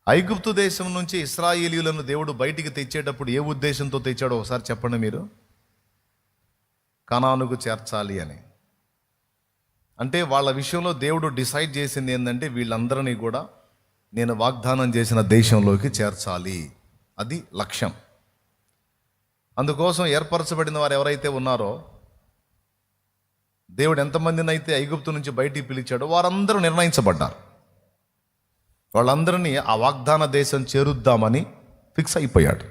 ఐగుప్తు దేశం నుంచి ఇశ్రాయేలీయులను దేవుడు బయటికి తెచ్చేటప్పుడు ఏ ఉద్దేశంతో తెచ్చాడో ఒకసారి చెప్పండి మీరు. కనానుకు చేర్చాలి అని. అంటే వాళ్ళ విషయంలో దేవుడు డిసైడ్ చేసింది ఏంటంటే వీళ్ళందరినీ కూడా నేను వాగ్దానం చేసిన దేశంలోకి చేర్చాలి. అది లక్ష్యం. అందుకోసం ఏర్పరచబడిన వారు ఎవరైతే ఉన్నారో, దేవుడు ఎంతమందిని అయితే ఐగుప్తు నుంచి బయటికి పిలిచాడో వారందరూ నిర్ణయించబడ్డారు. వాళ్ళందరినీ ఆ వాగ్దాన దేశం చేరుద్దామని ఫిక్స్ అయిపోయాడు.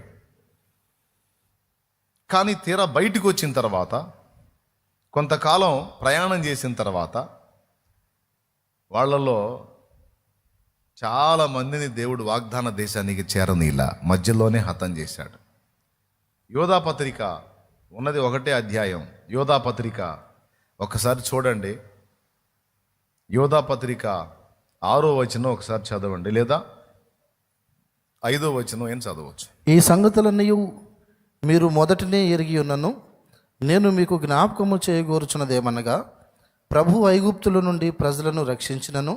కానీ తీరా బయటికి వచ్చిన తర్వాత, కొంతకాలం ప్రయాణం చేసిన తర్వాత, వాళ్ళలో చాలా మందిని దేవుడు వాగ్దాన దేశానికి చేరనీలా మధ్యలోనే హతం చేశాడు. యోధాపత్రిక ఉన్నది ఒకటే అధ్యాయం. యోధాపత్రిక ఒకసారి చూడండి. యోధాపత్రిక 6వ వచనం ఒకసారి చదవండి, లేదా 5వ వచనం ఏం చదవచ్చు. ఈ సంగతులన్నీ మీరు మొదటనే ఎరిగి ఉన్నను, నేను మీకు జ్ఞాపకము చేయగోరుచున్నదేమనగా, ప్రభు ఐగుప్తుల నుండి ప్రజలను రక్షించినను,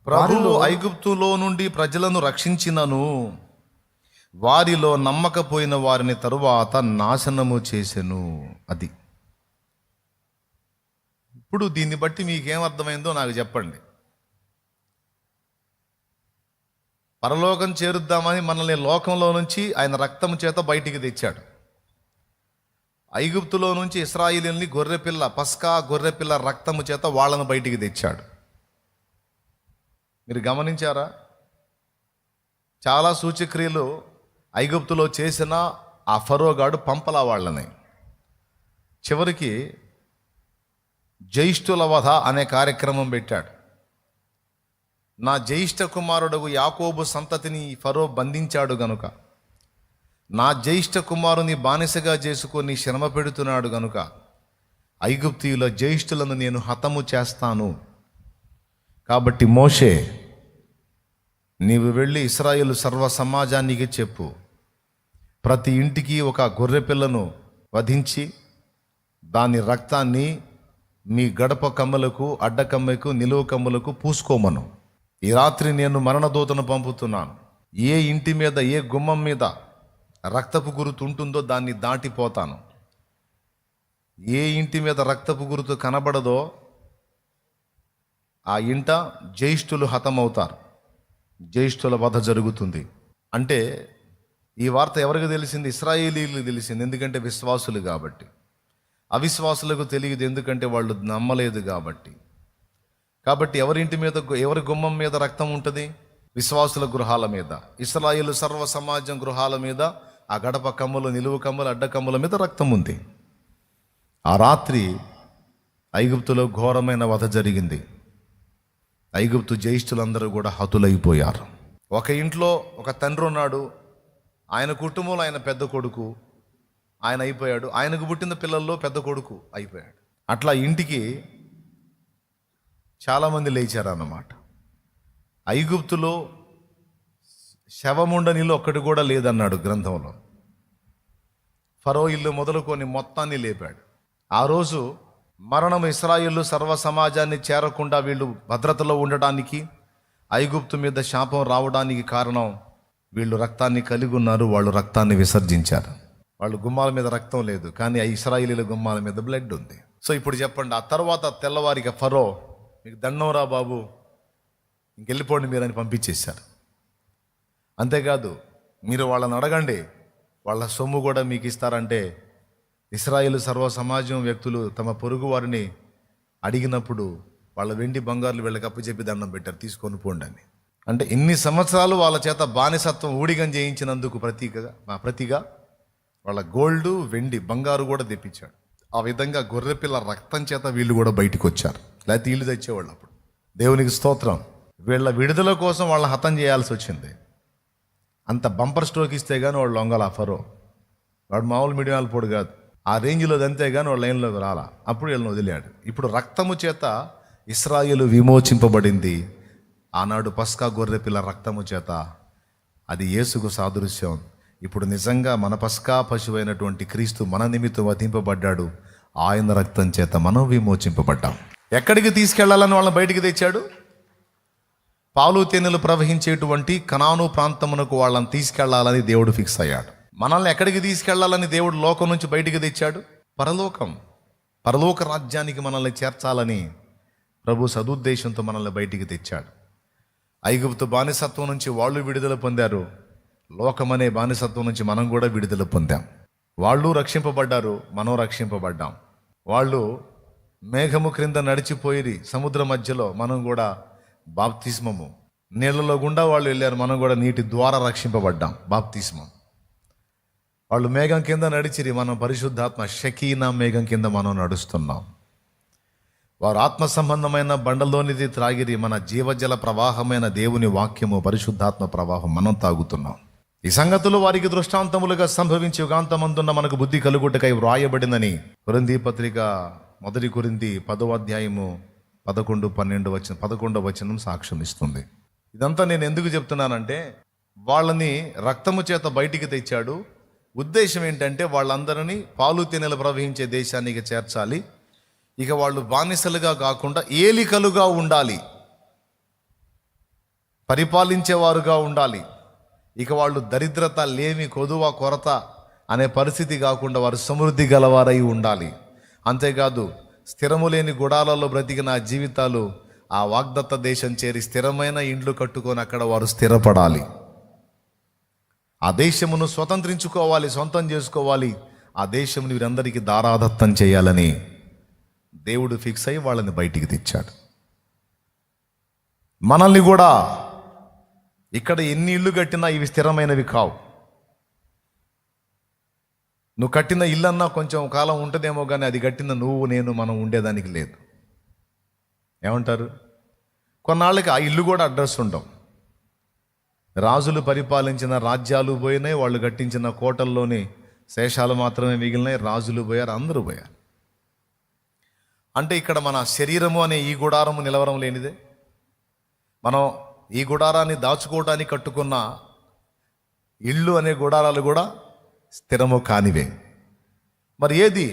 ప్రభు ఐగుప్తులో నుండి ప్రజలను రక్షించినను, వారిలో నమ్మకపోయిన వారిని తరువాత నాశనము చేసెను. అది ఇప్పుడు దీన్ని బట్టి మీకేం అర్థమైందో నాకు చెప్పండి. పరలోకం చేరుద్దామని మనల్ని లోకంలో నుంచి ఆయన రక్తము చేత బయటికి తెచ్చాడు. ఐగుప్తులో నుంచి ఇశ్రాయేలీయుల్ని గొర్రెపిల్ల, పస్కా గొర్రెపిల్ల రక్తము చేత వాళ్ళను బయటికి తెచ్చాడు. మీరు గమనించారా? చాలా సూచక్రియలు ఐగుప్తులో చేసిన ఆ ఫరోగాడు పంపలా వాళ్ళని. చివరికి జ్యేష్ఠుల వధ అనే కార్యక్రమం పెట్టాడు. నా జ్యేష్ఠ కుమారుడు యాకోబు సంతతిని ఫరో బంధించాడు గనుక, నా జ్యేష్ఠ కుమారుని బానిసగా చేసుకొని శ్రమ పెడుతున్నాడు గనుక ఐగుప్తీయుల జ్యేష్ఠులను నేను హతము చేస్తాను. కాబట్టి మోషే, నీవు వెళ్ళి ఇశ్రాయేలు సర్వ సమాజానికి చెప్పు, ప్రతి ఇంటికి ఒక గొర్రెపిల్లను వధించి దాని రక్తాన్ని మీ గడప కమ్మలకు, అడ్డకమ్మకు, నిలువ కమ్మలకు పూసుకోమను. ఈ రాత్రి నేను మరణదూతను పంపుతున్నాను. ఏ ఇంటి మీద, ఏ గుమ్మం మీద రక్తపు గురుతు ఉంటుందో దాన్ని దాటిపోతాను. ఏ ఇంటి మీద రక్తపు గురుతు కనబడదో ఆ ఇంట జ్యేష్ఠులు హతమవుతారు, జ్యేష్ఠుల వధ జరుగుతుంది. అంటే ఈ వార్త ఎవరికి తెలిసింది? ఇశ్రాయేలీయులకు తెలిసింది. ఎందుకంటే విశ్వాసులు కాబట్టి. అవిశ్వాసులకు తెలియదు, ఎందుకంటే వాళ్ళు నమ్మలేదు కాబట్టి. కాబట్టి ఎవరింటి మీద, ఎవరి గుమ్మం మీద రక్తం ఉంటుంది? విశ్వాసుల గృహాల మీద, ఇశ్రాయేలు సర్వ సమాజం గృహాల మీద, ఆ గడప కమ్మలు, నిలువు కమ్మలు, అడ్డకమ్మల మీద రక్తం ఉంది. ఆ రాత్రి ఐగుప్తులో ఘోరమైన వధ జరిగింది. ఐగుప్తు జ్యేష్ఠులందరూ కూడా హతులైపోయారు. ఒక ఇంట్లో ఒక తండ్రి ఉన్నాడు, ఆయన కుటుంబంలో ఆయన పెద్ద కొడుకు ఆయన అయిపోయాడు, ఆయనకు పుట్టిన పిల్లల్లో పెద్ద కొడుకు అయిపోయాడు. అట్లా ఇంటికి చాలామంది లేచారన్నమాట. ఐగుప్తులో శవముండనిలో ఒక్కటి కూడా లేదన్నాడు గ్రంథంలో. ఫరో ఇల్లు మొదలుకొని మొత్తాన్ని లేపాడు. ఆ రోజు మరణం ఇశ్రాయేలు సర్వ సమాజాన్ని చేరకుండా వీళ్ళు భద్రతలో ఉండడానికి, ఐగుప్తు మీద శాపం రావడానికి కారణం వీళ్ళు రక్తాన్ని కలిగి ఉన్నారు. వాళ్ళు రక్తాన్ని విసర్జించారు. వాళ్ళు గుమ్మాల మీద రక్తం లేదు, కానీ ఆ ఇశ్రాయేలీల గుమ్మాల మీద బ్లడ్ ఉంది. సో ఇప్పుడు చెప్పండి, ఆ తర్వాత తెల్లవారిగా ఫరో, మీకు దండంరా బాబు, ఇంకెళ్ళిపోండి మీరని పంపించేశారు. అంతేకాదు, మీరు వాళ్ళని అడగండి, వాళ్ళ సొమ్ము కూడా మీకు ఇస్తారంటే, ఇశ్రాయేలు సర్వ సమాజం వ్యక్తులు తమ పొరుగు వారిని అడిగినప్పుడు వాళ్ళ వెండి బంగారులు వీళ్ళకి అప్పచెప్పి దండం పెట్టారు, తీసుకొని పోండి అని. అంటే ఇన్ని సంవత్సరాలు వాళ్ళ చేత బానిసత్వం ఊడిగం చేయించినందుకు ప్రతిగా వాళ్ళ గోల్డ్, వెండి, బంగారు కూడా తెప్పించాడు. ఆ విధంగా గొర్రెపిల్ల రక్తం చేత వీళ్ళు కూడా బయటికి వచ్చారు. లేకపోతే వీళ్ళు తెచ్చేవాళ్ళు. అప్పుడు దేవునికి స్తోత్రం. వీళ్ళ విడుదల కోసం వాళ్ళని హతం చేయాల్సి వచ్చింది. అంత బంపర్ స్ట్రోక్ ఇస్తే కానీ వాళ్ళు లొంగల. ఫరో వాడు మామూలు మీడియం పొడు కాదు, ఆ రేంజ్లో దంతే కానీ వాళ్ళ లైన్లోకి రాలా. అప్పుడు వీళ్ళని వదిలాడు. ఇప్పుడు రక్తము చేత ఇశ్రాయేలు విమోచింపబడింది. ఆనాడు పస్కా గొర్రెపిల్ల రక్తము చేత. అది యేసుకు సాదృశ్యం. ఇప్పుడు నిజంగా మన పస్కా పశువైనటువంటి క్రీస్తు మన నిమిత్తం వధింపబడ్డాడు. ఆయన రక్తం చేత మనం విమోచింపబడ్డాం. ఎక్కడికి తీసుకెళ్లాలని వాళ్ళని బయటికి తెచ్చాడు? పాలు తేనెలు ప్రవహించేటువంటి కనాను ప్రాంతమునకు వాళ్ళని తీసుకెళ్లాలని దేవుడు ఫిక్స్ అయ్యాడు. మనల్ని ఎక్కడికి తీసుకెళ్లాలని దేవుడు లోకం నుంచి బయటికి తెచ్చాడు? పరలోక రాజ్యానికి మనల్ని చేర్చాలని ప్రభు సదుద్దేశంతో మనల్ని బయటికి తెచ్చాడు. ఐగుప్తు బానిసత్వం నుంచి వాళ్ళు విడుదల పొందారు. లోకమనే బానిసత్వం నుంచి మనం కూడా విడుదల పొందాం. వాళ్ళు రక్షింపబడ్డారు, మనం రక్షింపబడ్డాం. వాళ్ళు మేఘము క్రింద నడిచిపోయి సముద్ర మధ్యలో, మనం కూడా బాప్తిస్మము. నీళ్లలో గుండా వాళ్ళు వెళ్ళారు, మనం కూడా నీటి ద్వారా రక్షింపబడ్డాం, బాప్తిస్మం. వాళ్ళు మేఘం కింద నడిచిరి, మనం పరిశుద్ధాత్మ షకీనా మేఘం కింద మనం నడుస్తున్నాం. వారు ఆత్మ సంబంధమైన బండలోనిది త్రాగిరి, మన జీవజల ప్రవాహమైన దేవుని వాక్యము పరిశుద్ధాత్మ ప్రవాహం మనం తాగుతున్నాం. ఈ సంగతులు వారికి దృష్టాంతములుగా సంభవించి యుగాంతమందున్న మనకు బుద్ధి కలుగుటకై వ్రాయబడిందని కొరింథీ పత్రిక 1 కొరింథీ 10వ అధ్యాయము 11 వచనం సాక్ష్యం ఇస్తుంది. ఇదంతా నేను ఎందుకు చెప్తున్నానంటే, వాళ్ళని రక్తము చేత బయటికి తెచ్చాడు. ఉద్దేశం ఏంటంటే వాళ్ళందరినీ పాలు తేనెలు ప్రవహించే దేశానికి చేర్చాలి. ఇక వాళ్ళు బానిసలుగా కాకుండా ఏలికలుగా ఉండాలి, పరిపాలించేవారుగా ఉండాలి. ఇక వాళ్ళు దరిద్రత, లేమి, కొదువ, కొరత అనే పరిస్థితి కాకుండా వారు సమృద్ధి గలవారై ఉండాలి. అంతేకాదు, స్థిరము లేని గుడాలలో బ్రతికిన ఆ జీవితాలు ఆ వాగ్దత్త దేశం చేరి స్థిరమైన ఇండ్లు కట్టుకొని అక్కడ వారు స్థిరపడాలి. ఆ దేశమును స్వతంత్రించుకోవాలి, సొంతం చేసుకోవాలి. ఆ దేశమును వీరందరికీ దారాదత్తం చేయాలని దేవుడు ఫిక్స్ అయ్యి వాళ్ళని బయటికి తెచ్చాడు. మనల్ని కూడా ఇక్కడ ఎన్ని ఇళ్ళు కట్టినా ఇవి స్థిరమైనవి కావు. నువ్వు కట్టిన ఇల్లన్నా కొంచెం కాలం ఉంటుందేమో, కానీ అది కట్టిన నువ్వు నేను మనం ఉండేదానికి లేదు. ఏమంటారు? కొన్నాళ్ళకి ఆ ఇల్లు కూడా అడ్రస్ ఉండవు. రాజులు పరిపాలించిన రాజ్యాలు పోయినాయి, వాళ్ళు కట్టించిన కోటల్లోని శేషాలు మాత్రమే మిగిలినాయి. రాజులు పోయారు, అందరూ పోయారు. అంటే ఇక్కడ మన శరీరము అనే ఈ గుడారము నిలవరం లేనిదే. మనం ఈ గుడారాన్ని దాచుకోవడానికి కట్టుకున్న ఇళ్ళు అనే గుడారాలు కూడా స్థిరము కానివే. మరి ఏది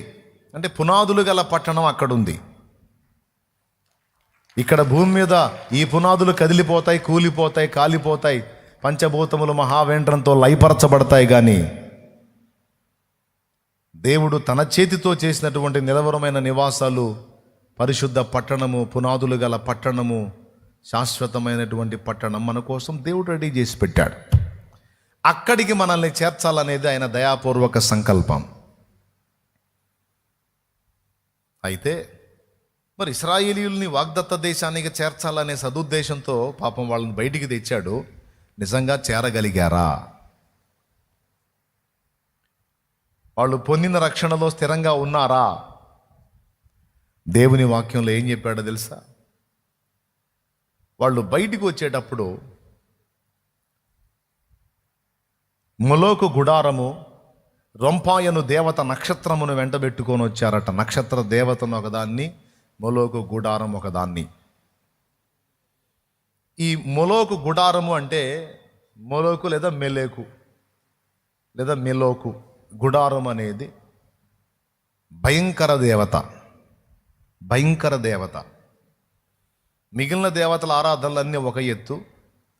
అంటే పునాదులు గల పట్టణం అక్కడుంది. ఇక్కడ భూమి మీద ఈ పునాదులు కదిలిపోతాయి, కూలిపోతాయి, కాలిపోతాయి, పంచభూతములు మహావేంద్రంతో లయపరచబడతాయి. కానీ దేవుడు తన చేతితో చేసినటువంటి నిలవరమైన నివాసాలు, పరిశుద్ధ పట్టణము, పునాదులు గల పట్టణము, శాశ్వతమైనటువంటి పట్టణం మన కోసం దేవుడు రెడీ చేసి పెట్టాడు. అక్కడికి మనల్ని చేర్చాలనేది ఆయన దయాపూర్వక సంకల్పం. అయితే మరి ఇశ్రాయేలీయుల్ని వాగ్దత్త దేశానికి చేర్చాలనే సదుద్దేశంతో పాపం వాళ్ళని బయటికి తెచ్చాడు. నిజంగా చేరగలిగారా? వాళ్ళు పొందిన రక్షణలో స్థిరంగా ఉన్నారా? దేవుని వాక్యంలో ఏం చెప్పాడో తెలుసా? వాళ్ళు బయటికి వచ్చేటప్పుడు మొలోకు గుడారము, రొంపాయను దేవత నక్షత్రమును వెంటబెట్టుకొని వచ్చారట. నక్షత్ర దేవతను ఒకదాన్ని, మొలోకు గుడారం ఒకదాన్ని. ఈ మొలోకు గుడారము అంటే మొలోకు లేదా మెలేకు లేదా మెలోకు గుడారం అనేది భయంకర దేవత. భయంకర దేవత. మిగిలిన దేవతల ఆరాధనలన్నీ ఒక ఎత్తు,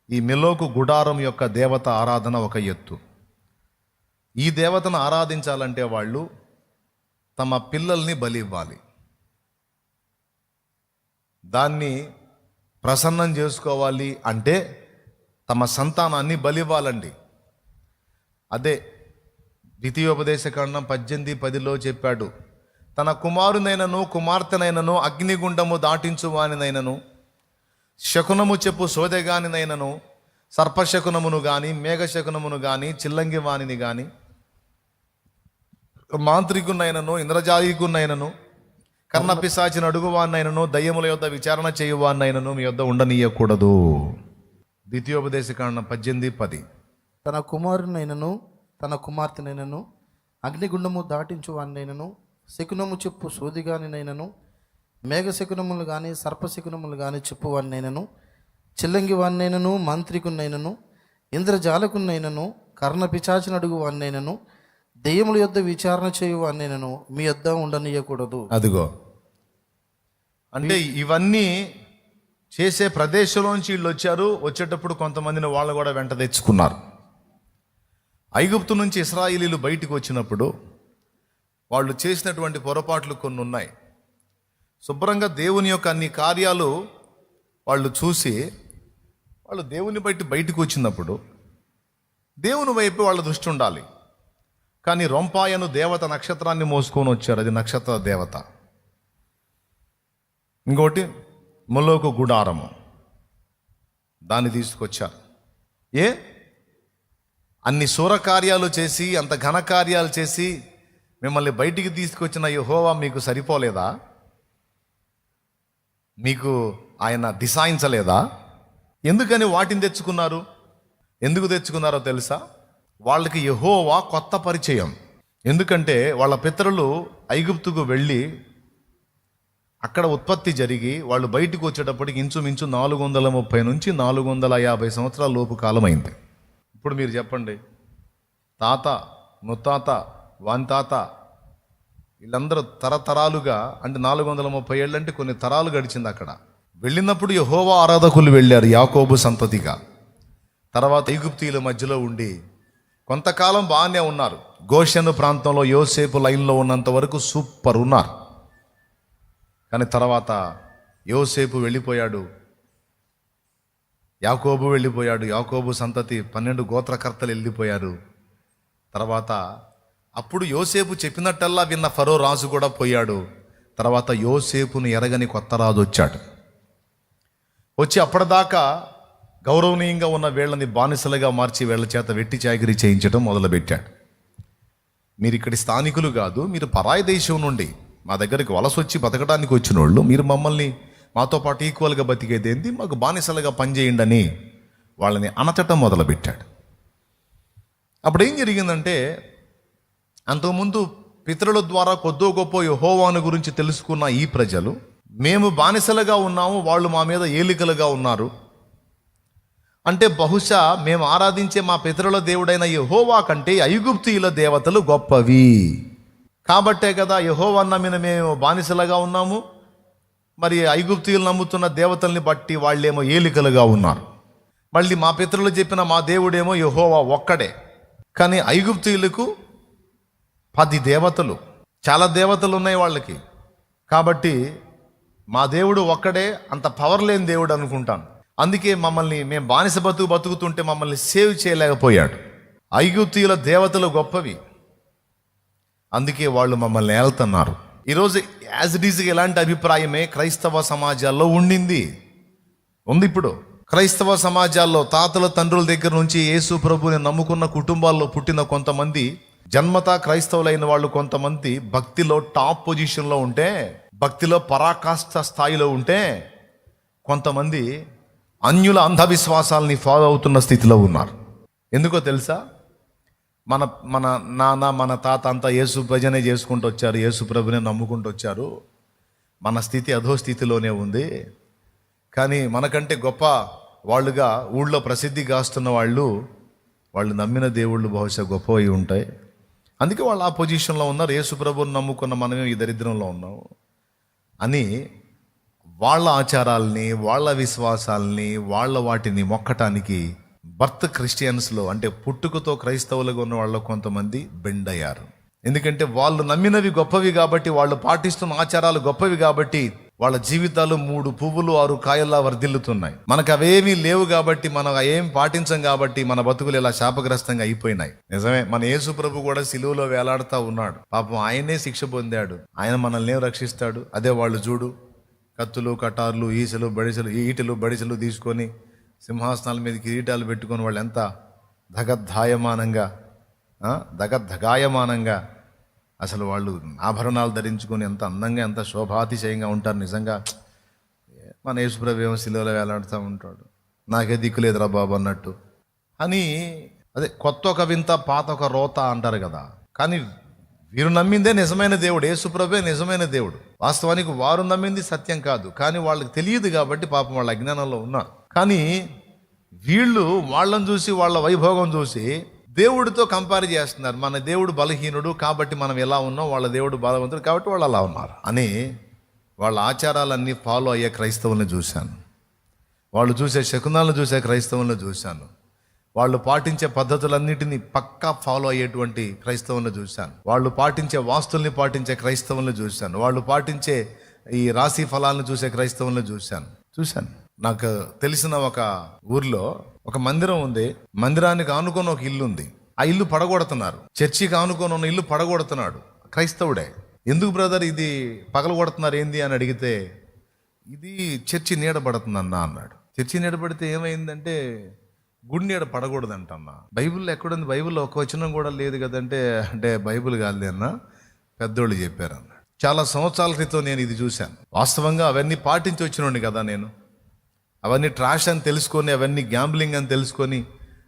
ఈ మెలోకు గుడారం యొక్క దేవత ఆరాధన ఒక ఎత్తు. ఈ దేవతను ఆరాధించాలంటే వాళ్ళు తమ పిల్లల్ని బలి ఇవ్వాలి. దాన్ని ప్రసన్నం చేసుకోవాలి అంటే తమ సంతానాన్ని బలి ఇవ్వాలండి. అదే ద్వితీయోపదేశకాండం 18:10 చెప్పాడు, తన కుమారునైనను కుమార్తెనైనను అగ్నిగుండము దాటించువానినైనను, శకునము చెప్పు సోదెగానినైనను, సర్పశకునమును గాని, మేఘశకునమును గాని, చిల్లంగి వాణిని గాని, మాంత్రికునైనను, ఇంద్రజాలికునైనను, కర్ణపిశాచిని అడుగువాన్నైనను, దయ్యముల యొద్ద విచారణ చేయువాన్నైనను మీ యొద్ద ఉండనీయకూడదు. ద్వితీయోపదేశకాండం 18:10. తన కుమారునైనను తన కుమార్తెనైనను అగ్నిగుండము దాటించు వాన్నైనను, శకునము చెప్పు సోదిగానినైనను, మేఘశకునములు కానీ సర్పశకునములు కానీ చెప్పువాన్నైనను, చిల్లంగి వాన్నైనను, మంత్రికున్నైనను, ఇంద్రజాలకున్నైనను, కర్ణపిశాచిని అడుగు వాన్నైనను, దెయ్యముల యొద్ద విచారణ చేయు వాన్నైనను మీ యొద్ద ఉండనీయకూడదు. అదిగో, అంటే ఇవన్నీ చేసే ప్రదేశంలోంచి వీళ్ళు వచ్చారు. వచ్చేటప్పుడు కొంతమందిని వాళ్ళు కూడా వెంట తెచ్చుకున్నారు. ఐగుప్తు నుంచి ఇశ్రాయేలీలు బయటికి వచ్చినప్పుడు వాళ్ళు చేసినటువంటి పొరపాట్లు కొన్ని ఉన్నాయి. శుభ్రంగా దేవుని యొక్క అన్ని కార్యాలు వాళ్ళు చూసి వాళ్ళు దేవుని బయటికి వచ్చినప్పుడు దేవుని వైపు వాళ్ళ దృష్టి ఉండాలి. కానీ రొంపాయను దేవత నక్షత్రాన్ని మోసుకొని వచ్చారు. అది నక్షత్ర దేవత. ఇంకోటి మొలోకు గుడారము, దాన్ని తీసుకొచ్చారు. అన్ని శూరకార్యాలు చేసి, అంత ఘనకార్యాలు చేసి మిమ్మల్ని బయటికి తీసుకొచ్చిన యెహోవా మీకు సరిపోలేదా? మీకు ఆయన దిశాయించలేదా? ఎందుకని వాటిని తెచ్చుకున్నారు? ఎందుకు తెచ్చుకున్నారో తెలుసా? వాళ్ళకి యెహోవా కొత్త పరిచయం. ఎందుకంటే వాళ్ళ పితరులు ఐగుప్తుకు వెళ్ళి అక్కడ ఉత్పత్తి జరిగి వాళ్ళు బయటకు వచ్చేటప్పటికి ఇంచుమించు 430 నుంచి 450 సంవత్సరాల లోపు కాలం అయింది. ఇప్పుడు మీరు చెప్పండి, తాత, ముత్తాత, వాని తాత, వీళ్ళందరూ తరతరాలుగా, అంటే 430 ఏళ్ళు అంటే కొన్ని తరాలు గడిచింది. అక్కడ వెళ్ళినప్పుడు యెహోవా ఆరాధకులు వెళ్ళారు, యాకోబు సంతతిగా. తర్వాత ఐగుప్తీయుల మధ్యలో ఉండి కొంతకాలం బాగానే ఉన్నారు. గోషెను ప్రాంతంలో యోసేపు లైన్లో ఉన్నంత వరకు సూపర్ ఉన్నారు. కానీ తర్వాత యోసేపు వెళ్ళిపోయాడు, యాకోబు వెళ్ళిపోయాడు, యాకోబు సంతతి 12 గోత్రకర్తలు వెళ్ళిపోయారు. తర్వాత అప్పుడు యోసేపు చెప్పినట్టల్లా విన్న ఫరో రాజు కూడా పోయాడు. తర్వాత యోసేపును ఎరగని కొత్త రాజు వచ్చాడు. వచ్చి అప్పటిదాకా గౌరవనీయంగా ఉన్న వీళ్ళని బానిసలుగా మార్చి వీళ్ళ చేత వెట్టి చాకిరీ చేయించడం మొదలుపెట్టాడు. మీరు ఇక్కడి స్థానికులు కాదు, మీరు పరాయి దేశం నుండి మా దగ్గరికి వలస వచ్చి బతకడానికి వచ్చిన వాళ్ళు, మీరు మమ్మల్ని మాతో పాటు ఈక్వల్గా బతికేదేంది, మాకు బానిసలుగా పనిచేయండి అని వాళ్ళని అనచటం మొదలుపెట్టాడు. అప్పుడు ఏం జరిగిందంటే, అంతకుముందు పితరుల ద్వారా కొద్దో గొప్ప యెహోవాను గురించి తెలుసుకున్న ఈ ప్రజలు, మేము బానిసలుగా ఉన్నాము, వాళ్ళు మా మీద ఏలికలుగా ఉన్నారు అంటే, బహుశా మేము ఆరాధించే మా పితరుల దేవుడైన యెహోవా కంటే ఐగుప్తీయుల దేవతలు గొప్పవి కాబట్టే కదా యెహోవా నమ్మిన మేము బానిసలుగా ఉన్నాము. మరి ఐగుప్తీయులు నమ్ముతున్న దేవతల్ని బట్టి వాళ్ళేమో ఏలికలుగా ఉన్నారు. మళ్ళీ మా పితరులు చెప్పిన మా దేవుడేమో యెహోవా ఒక్కడే. కానీ ఐగుప్తీయులకు 10 దేవతలు, చాలా దేవతలు ఉన్నాయి వాళ్ళకి. కాబట్టి మా దేవుడు ఒక్కడే, అంత పవర్ లేని దేవుడు అనుకుంటాను. అందుకే మేము బానిస బతుకుతుంటే మమ్మల్ని సేవ్ చేయలేకపోయాడు. ఐగుప్తీయుల దేవతలు గొప్పవి, అందుకే వాళ్ళు మమ్మల్ని ఏళ్తున్నారు. ఈరోజు యాజ్ ఇట్ ఈజ్గా ఇలాంటి అభిప్రాయమే క్రైస్తవ సమాజాల్లో ఉంది. ఇప్పుడు క్రైస్తవ సమాజాల్లో తాతల తండ్రుల దగ్గర నుంచి యేసు ప్రభుని నమ్ముకున్న కుటుంబాల్లో పుట్టిన కొంతమంది, జన్మతా క్రైస్తవులైన వాళ్ళు కొంతమంది భక్తిలో టాప్ పొజిషన్లో ఉంటే, భక్తిలో పరాకాష్ఠ స్థాయిలో ఉంటే, కొంతమంది అన్యుల అంధవిశ్వాసాలని ఫాలో అవుతున్న స్థితిలో ఉన్నారు. ఎందుకో తెలుసా? మన నాన్న మన తాత అంతా యేసు భజనే చేసుకుంటూ వచ్చారు, యేసు ప్రభునే నమ్ముకుంటూ వచ్చారు. మన స్థితి అధో స్థితిలోనే ఉంది. కానీ మనకంటే గొప్ప వాళ్ళుగా ఊళ్ళో ప్రసిద్ధి గాస్తున్న వాళ్ళు నమ్మిన దేవుళ్ళు బహుశా గొప్పవి ఉంటాయి. అందుకే వాళ్ళు ఆ పొజిషన్లో ఉన్నారు. యేసు ప్రభుని నమ్ముకున్న మనమే ఈ దరిద్రంలో ఉన్నాము అని వాళ్ళ ఆచారాలని, వాళ్ళ విశ్వాసాలని, వాటిని మొక్కటానికి బర్త్ క్రిస్టియన్స్లో, అంటే పుట్టుకతో క్రైస్తవులుగా ఉన్న వాళ్ళు కొంతమంది బెండ్ అయ్యారు. ఎందుకంటే వాళ్ళు నమ్మినవి గొప్పవి కాబట్టి, వాళ్ళు పాటిస్తున్న ఆచారాలు గొప్పవి కాబట్టి, వాళ్ళ జీవితాలు 3 పువ్వులు 6 కాయల్లా వర్ధిల్లుతున్నాయి. మనకు అవేమీ లేవు కాబట్టి, మనం ఏం పాటించం కాబట్టి మన బతుకులు ఇలా శాపగ్రస్తంగా అయిపోయినాయి. నిజమే, మన యేసు ప్రభు కూడా సిలువలో వేలాడుతూ ఉన్నాడు. పాపం ఆయనే శిక్ష పొందాడు, ఆయన మనల్ని రక్షిస్తాడు. అదే వాళ్ళు చూడు, కత్తులు, కటార్లు, ఈటెలు బడిసెలు తీసుకొని సింహాసనాల మీద కిరీటాలు పెట్టుకొని వాళ్ళు ఎంత దగద్గాయమానంగా అసలు వాళ్ళు ఆభరణాలు ధరించుకొని ఎంత అందంగా, ఎంత శోభాతిశయంగా ఉంటారు. నిజంగా మన యేసుప్రభు ఏమో శిలువలో వేలాడుతూ ఉంటాడు, నాకే దిక్కులేదురా బాబు అన్నట్టు అని. అదే కొత్త ఒక వింత పాత ఒక రోత అంటారు కదా. కానీ వీరు నమ్మిందే నిజమైన దేవుడు, యేసుప్రభే నిజమైన దేవుడు. వాస్తవానికి వారు నమ్మింది సత్యం కాదు, కానీ వాళ్ళకి తెలియదు కాబట్టి పాపం వాళ్ళ అజ్ఞానంలో ఉన్నారు. కానీ వీళ్ళు వాళ్ళని చూసి, వాళ్ళ వైభోగం చూసి దేవుడితో కంపేర్ చేస్తున్నారు. మన దేవుడు బలహీనుడు కాబట్టి మనం ఎలా ఉన్నాం, వాళ్ళ దేవుడు బలవంతుడు కాబట్టి వాళ్ళు అలా ఉన్నారు అని వాళ్ళ ఆచారాలన్నీ ఫాలో అయ్యే క్రైస్తవుల్ని చూశాను. వాళ్ళు చూసే శకునాలను చూసే క్రైస్తవులను చూశాను. వాళ్ళు పాటించే పద్ధతులన్నిటినీ పక్కా ఫాలో అయ్యేటువంటి క్రైస్తవులను చూశాను. వాళ్ళు పాటించే వాస్తుల్ని పాటించే క్రైస్తవులను చూశాను. వాళ్ళు పాటించే ఈ రాశి ఫలాలను చూసే క్రైస్తవులను చూశాను. నాకు తెలిసిన ఒక ఊర్లో ఒక మందిరం ఉంది. మందిరానికి ఆనుకొని ఒక ఇల్లు ఉంది. ఆ ఇల్లు పడగొడుతున్నారు. చర్చికి ఆనుకొని ఉన్న ఇల్లు పడగొడుతున్నాడు క్రైస్తవుడే. ఎందుకు బ్రదర్ ఇది పగలగొడుతున్నారు ఏంది అని అడిగితే, ఇది చర్చి నీడబడుతుందన్నా అన్నాడు. చర్చి నీడబడితే ఏమైందంటే గుడి నీడ పడకూడదంట అన్న. బైబిల్లో ఎక్కడుంది? బైబిల్లో ఒక వచనం కూడా లేదు కదంటే, అంటే బైబిల్ కాదు అన్న, పెద్దోళ్ళు చెప్పారన్న. చాలా సంవత్సరాల క్రితం నేను ఇది చూశాను. వాస్తవంగా అవన్నీ పాటించి వచ్చినోండి కదా నేను. అవన్నీ ట్రాష్ అని తెలుసుకొని, అవన్నీ గ్యాంబ్లింగ్ అని తెలుసుకొని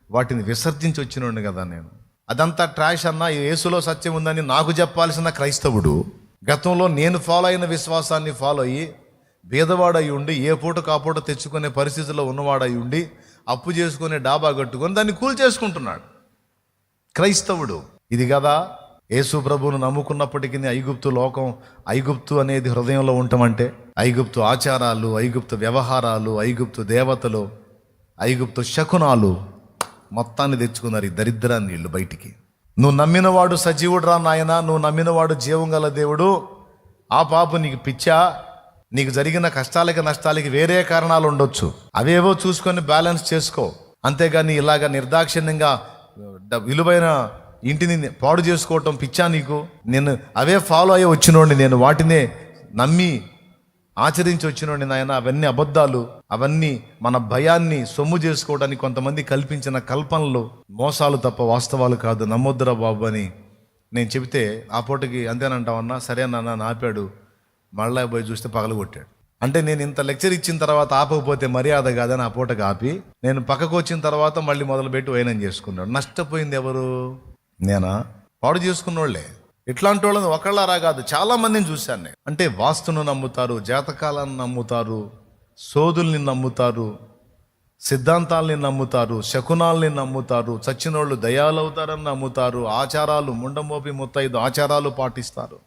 వాటిని విసర్జించి వచ్చినోండి కదా నేను. అదంతా ట్రాష్ అన్న, యేసులో సత్యం ఉందని నాకు చెప్పాల్సిన క్రైస్తవుడు గతంలో నేను ఫాలో అయిన విశ్వాసాన్ని ఫాలో అయ్యి బీదవాడయి ఉండి ఏ పూట కాపూట తెచ్చుకునే పరిస్థితుల్లో ఉన్నవాడయి ఉండి అప్పు చేసుకునే డాబా కట్టుకొని దాన్ని కూల్ చేసుకుంటున్నాడు క్రైస్తవుడు. ఇది కదా యేసు ప్రభువును నమ్ముకున్నప్పటికీ ఐగుప్తు అనేది హృదయంలో ఉండటమంటే, ఐగుప్తు ఆచారాలు, ఐగుప్తు వ్యవహారాలు, ఐగుప్తు దేవతలు, ఐగుప్తు శకునాలు మొత్తాన్ని తెచ్చుకున్నారు ఈ దరిద్రాన్ని వీళ్ళు బయటికి. నువ్వు నమ్మినవాడు సజీవుడు రా నాయనా, నువ్వు నమ్మినవాడు జీవం గల దేవుడు. ఆ పాపు నీకు పిచ్చా? నీకు జరిగిన కష్టాలకి నష్టాలకి వేరే కారణాలు ఉండొచ్చు, అవేవో చూసుకొని బ్యాలెన్స్ చేసుకో. అంతేగాని ఇలాగ నిర్దాక్షిణ్యంగా విలువైన ఇంటిని పాడు చేసుకోవటం పిచ్చా నీకు? నేను అవే ఫాలో అయ్యి వచ్చినోడిని, నేను వాటినే నమ్మి ఆచరించి వచ్చినోడిని నాయన. అవన్నీ అబద్ధాలు, అవన్నీ మన భయాన్ని సొమ్ము చేసుకోవడానికి కొంతమంది కల్పించిన కల్పనలు, మోసాలు తప్ప వాస్తవాలు కాదు. నమ్మొద్దురా బాబు అని నేను చెబితే ఆ పూటకి అంతేనంటావన్నా, సరేనన్నా ఆపాడు. మళ్ళా పోయి చూస్తే పగలగొట్టాడు. అంటే నేను ఇంత లెక్చర్ ఇచ్చిన తర్వాత ఆపకపోతే మర్యాద కాదని ఆ పూటకి ఆపి, నేను పక్కకు వచ్చిన తర్వాత మళ్ళీ మొదలుపెట్టి వైనం చేసుకున్నాడు. నష్టపోయింది ఎవరు? నేనా? పాడు చేసుకున్నోళ్లే. ఇట్లాంటి వాళ్ళని ఒకళ్ళారా కాదు, చాలా మందిని చూశాను నేను. అంటే వాస్తును నమ్ముతారు, జాతకాలను నమ్ముతారు, సోదుల్ని నమ్ముతారు, సిద్ధాంతాల్ని నమ్ముతారు, శకునాల్ని నమ్ముతారు, చచ్చినోళ్ళు దయాలవుతారని నమ్ముతారు, ఆచారాలు ముండమోపి ముత్తైదు ఆచారాలు పాటిస్తారు.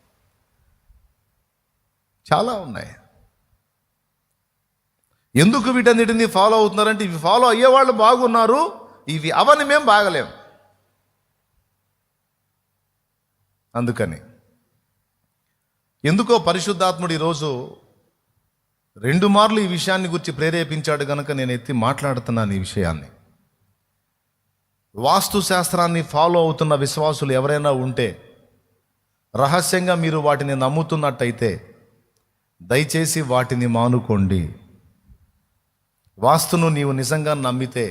చాలా ఉన్నాయి. ఎందుకు వీటన్నిటిని ఫాలో అవుతున్నారంటే, ఇవి ఫాలో అయ్యేవాళ్ళు బాగున్నారు, ఇవి అవని మేము బాగలేం. అందుకని ఎందుకో పరిశుద్ధాత్ముడు ఈరోజు 2 మార్లు ఈ విషయాన్ని గురించి ప్రేరేపించాడు కనుక నేను ఎత్తి మాట్లాడుతున్నాను ఈ విషయాన్ని. వాస్తు శాస్త్రాన్ని ఫాలో అవుతున్న విశ్వాసులు ఎవరైనా ఉంటే, రహస్యంగా మీరు వాటిని నమ్ముతున్నట్టయితే దయచేసి వాటిని మానుకోండి. వాస్తును నీవు నిజంగా నమ్మితే,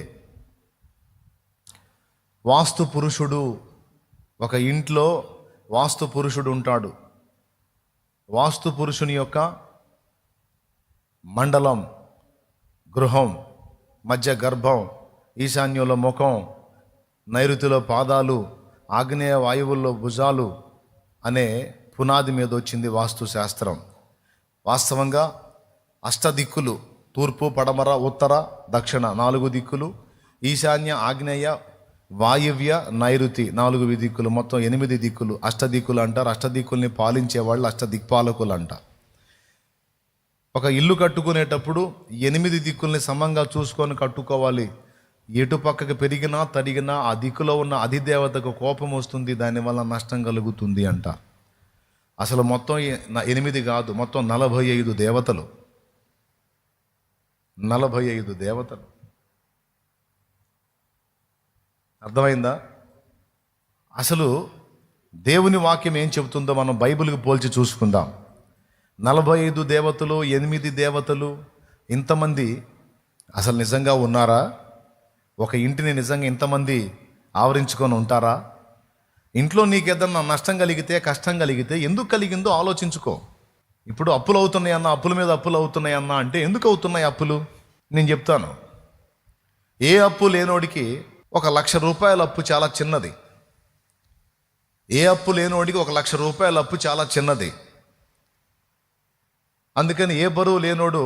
వాస్తు పురుషుడు, ఒక ఇంట్లో వాస్తు పురుషుడు ఉంటాడు. వాస్తు పురుషుని యొక్క మండలం, గృహం, మధ్య గర్భం, ఈశాన్యంలో ముఖం, నైరుతిలో పాదాలు, ఆగ్నేయ వాయువుల్లో భుజాలు అనే పునాది మీద వచ్చింది వాస్తు శాస్త్రం. వాస్తవంగా అష్టదిక్కులు, తూర్పు, పడమర, ఉత్తర, దక్షిణ 4 దిక్కులు, ఈశాన్య, ఆగ్నేయ, వాయువ్య, నైరుతి 4 దిక్కులు, మొత్తం 8 దిక్కులు అష్టదిక్కులు అంటారు. అష్టదిక్కుల్ని పాలించే వాళ్ళు అష్టదిక్పాలకులు అంట. ఒక ఇల్లు కట్టుకునేటప్పుడు 8 దిక్కుల్ని సమంగా చూసుకొని కట్టుకోవాలి. ఎటు పక్కకి పెరిగినా తరిగినా ఆ దిక్కులో ఉన్న అధిదేవతకు కోపం వస్తుంది, దానివల్ల నష్టం కలుగుతుంది అంట. అసలు మొత్తం 8 కాదు, మొత్తం 45 దేవతలు. 45 దేవతలు. అర్థమైందా? అసలు దేవుని వాక్యం ఏం చెబుతుందో మనం బైబిల్కి పోల్చి చూసుకుందాం. 45 దేవతలు, 8 దేవతలు, ఇంతమంది అసలు నిజంగా ఉన్నారా? ఒక ఇంటిని నిజంగా ఇంతమంది ఆవరించుకొని ఉంటారా? ఇంట్లో నీకు ఏదన్నా నష్టం కలిగితే, కష్టం కలిగితే ఎందుకు కలిగిందో ఆలోచించుకో. ఇప్పుడు అప్పులు అవుతున్నాయన్నా, అప్పుల మీద అప్పులు అవుతున్నాయన్నా అంటే ఎందుకు అవుతున్నాయి అప్పులు? నేను చెప్తాను. ఏ అప్పు లేనోడికి 1,00,000 రూపాయల అప్పు చాలా చిన్నది. ఏ అప్పు లేనోడికి 1,00,000 రూపాయల అప్పు చాలా చిన్నది. అందుకని ఏ బరువు లేనోడు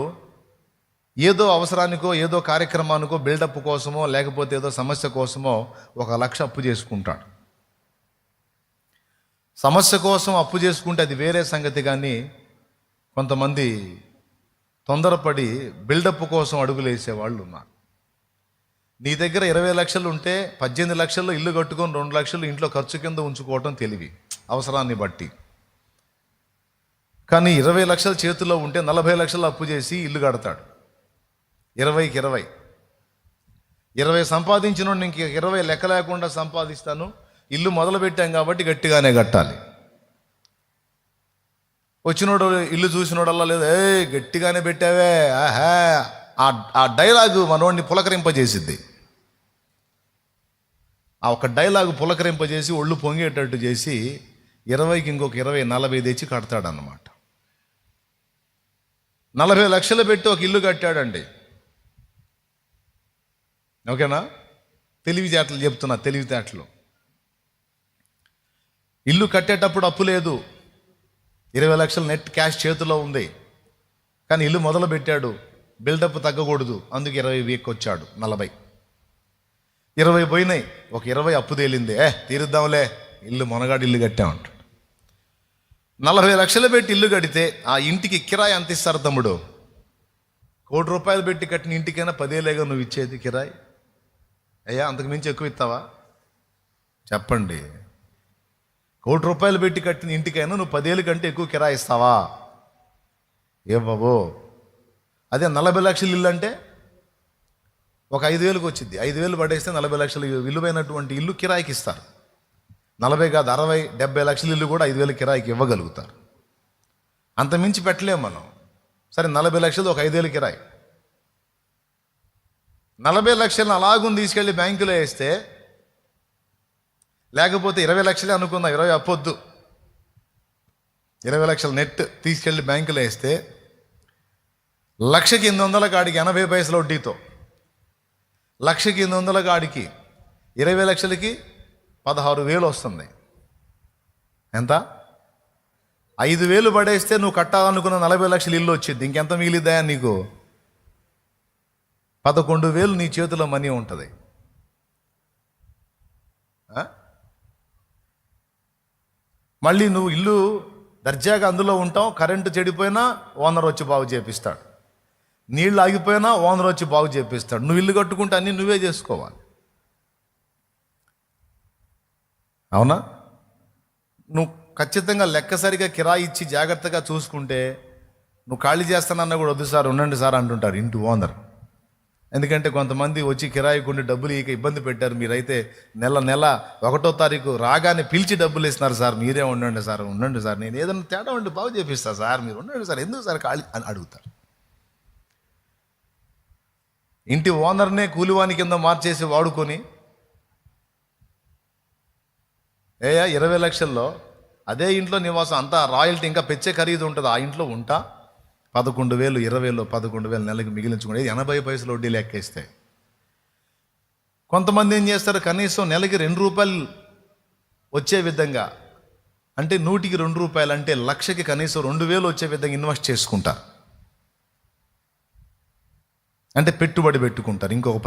ఏదో అవసరానికో, ఏదో కార్యక్రమానికో, బిల్డప్ కోసమో, లేకపోతే ఏదో సమస్య కోసమో 1,00,000 అప్పు చేసుకుంటాడు. సమస్య కోసం అప్పు చేసుకుంటే అది వేరే సంగతి. కానీ కొంతమంది తొందరపడి బిల్డప్ కోసం అడుగులు వేసేవాళ్ళు ఉన్నారు. నీ దగ్గర 20 లక్షలు ఉంటే 18 లక్షల్లో ఇల్లు కట్టుకొని 2 లక్షలు ఇంట్లో ఖర్చు కింద ఉంచుకోవటం తెలివి, అవసరాన్ని బట్టి. కానీ 20 లక్షలు చేతిలో ఉంటే 40 లక్షలు అప్పు చేసి ఇల్లు కడతాడు. 20కి 20 సంపాదించిన ఇంక 20 లెక్క లేకుండా సంపాదిస్తాను, ఇల్లు మొదలు పెట్టాం కాబట్టి గట్టిగానే కట్టాలి. వచ్చినోడు ఇల్లు చూసినోడల్లా లేదు, గట్టిగానే పెట్టావే ఆహా, ఆ డైలాగు మనోడిని పులకరింపజేసిద్ది. ఆ ఒక డైలాగు పులకరింపజేసి ఒళ్ళు పొంగేటట్టు చేసి 20కి ఇంకొక 20, 40 తెచ్చి కడతాడన్నమాట. 40 లక్షలు పెట్టి ఒక ఇల్లు కట్టాడండి. ఓకేనా? తెలివితేటలు చెప్తున్నా, తెలివితేటలు. ఇల్లు కట్టేటప్పుడు అప్పు లేదు, 20 లక్షలు నెట్ క్యాష్ చేతిలో ఉంది. కానీ ఇల్లు మొదలు పెట్టాడు, బిల్డప్ తగ్గకూడదు, అందుకు 20 వీక్కొచ్చాడు. 40, 20 పోయినాయి, ఒక 20 అప్పు తేలింది. తీరుద్దాంలే, ఇల్లు మొనగాడు ఇల్లు కట్టామంటాడు. 40 లక్షలు పెట్టి ఇల్లు కడితే ఆ ఇంటికి కిరాయి ఎంత ఇస్తారు తమ్ముడు? ₹1 కోటి పెట్టి కట్టిన ఇంటికైనా 10,000 నువ్వు ఇచ్చేది కిరాయి. అయ్యా అంతకు మించి ఎక్కువ ఇస్తావా చెప్పండి? ₹1 కోటి పెట్టి కట్టిన ఇంటికైనా నువ్వు 10,000 కంటే ఎక్కువ కిరాయి ఇస్తావా? ఏ బాబో, అదే 40 లక్షలు ఇల్లు అంటే ఒక 5,000కి వచ్చింది. 5,000 పడేస్తే 40 లక్షలు విలువైనటువంటి ఇల్లు కిరాయికి ఇస్తారు. 40 కాదు, 60, 70 లక్షల ఇల్లు కూడా 5,000 కిరాయికి ఇవ్వగలుగుతారు. అంత మించి పెట్టలేము మనం. సరే 40 లక్షలు ఒక 5,000 కిరాయి. 40 లక్షలను అలాగుని తీసుకెళ్ళి బ్యాంకులో వేస్తే, లేకపోతే 20 లక్షలే అనుకుందాం, 20 అప్పొద్దు, 20 లక్షలు నెట్ తీసుకెళ్ళి బ్యాంకులో వేస్తే 1,800 కాడికి 80 పైసల వడ్డీతో, 1,800 కాడికి 20 లక్షలకి 16,000 వస్తుంది. ఎంత? 5,000 పడేస్తే నువ్వు కట్టాలనుకున్న 40 లక్షలు ఇల్లు వచ్చింది. ఇంకెంత మిగిలిద్దా నీకు? 11,000 నీ చేతిలో మనీ ఉంటుంది. మళ్ళీ నువ్వు ఇల్లు దర్జాగా అందులో ఉంటావు, కరెంటు చెడిపోయినా ఓనర్ వచ్చి బాగు చేపిస్తాడు, నీళ్ళు ఆగిపోయినా ఓనర్ వచ్చి బాగు చేపిస్తాడు. నువ్వు ఇల్లు కట్టుకుంటే అన్నీ నువ్వే చేసుకోవాలి. అవునా? నువ్వు ఖచ్చితంగా లెక్కసరిగా కిరాయి ఇచ్చి జాగ్రత్తగా చూసుకుంటే, నువ్వు ఖాళీ చేస్తానన్నా కూడా వద్దు సార్ ఉండండి సార్ అంటుంటారు ఇంటి ఓనర్. ఎందుకంటే కొంతమంది వచ్చి కిరాయి కొన్ని డబ్బులు ఇక ఇబ్బంది పెట్టారు, మీరైతే నెల 1వ తారీఖు రాగానే పిలిచి డబ్బులు ఇస్తున్నారు సార్, మీరే ఉండండి సార్ నేను ఏదైనా తేడా ఉండి బాగు చేపిస్తా సార్, మీరు ఉండండి సార్, ఎందుకు సార్ ఖాళీ అని అడుగుతారు. ఇంటి ఓనర్నే కూలివాని కింద మార్చేసి వాడుకొని 20 లక్షల్లో అదే ఇంట్లో నివాసం, అంతా రాయల్టీ ఇంకా పెంచే ఖరీదు ఉంటుంది, ఆ ఇంట్లో ఉంటా 11,000, 20,000, 11,000 నెలకి మిగిలించుకునేది 80 పైసలు వడ్డీ లెక్కేస్తే. కొంతమంది ఏం చేస్తారు, కనీసం నెలకి ₹2 వచ్చే విధంగా, అంటే 100కి ₹2 అంటే లక్షకి కనీసం 2,000 వచ్చే విధంగా ఇన్వెస్ట్ చేసుకుంటారు. అంటే పెట్టుబడి పెట్టుకుంటారు ఇంకొక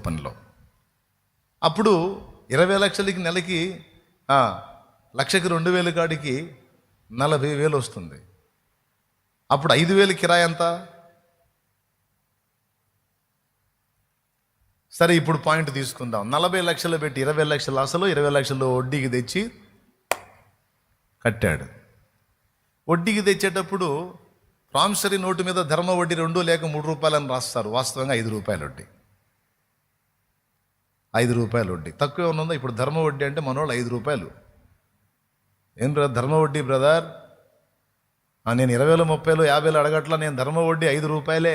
పనిలో. అప్పుడు 20 లక్షలకి నెలకి లక్షకి 2,000 కాడికి 40,000 వస్తుంది. అప్పుడు 5,000 కిరాయి ఎంత? సరే ఇప్పుడు పాయింట్ తీసుకుందాం. 40 లక్షలు పెట్టి 20 లక్షలు అసలు, 20 లక్షలు వడ్డీకి తెచ్చి కట్టాడు. వడ్డీకి తెచ్చేటప్పుడు ప్రామిసరీ నోటు మీద ధర్మ వడ్డీ 2 లేక ₹3 అని రాస్తారు, వాస్తవంగా ₹5 వడ్డీ. ₹5 వడ్డీ తక్కువ ఏమన్నా ఉందా? ఇప్పుడు ధర్మ వడ్డీ అంటే మనోళ్ళు ₹5. ఏం బ్రదర్ ధర్మ వడ్డీ బ్రదర్? నేను 20,000, 30,000, 50,000 అడగట్లా, నేను ధర్మ వడ్డీ ₹5.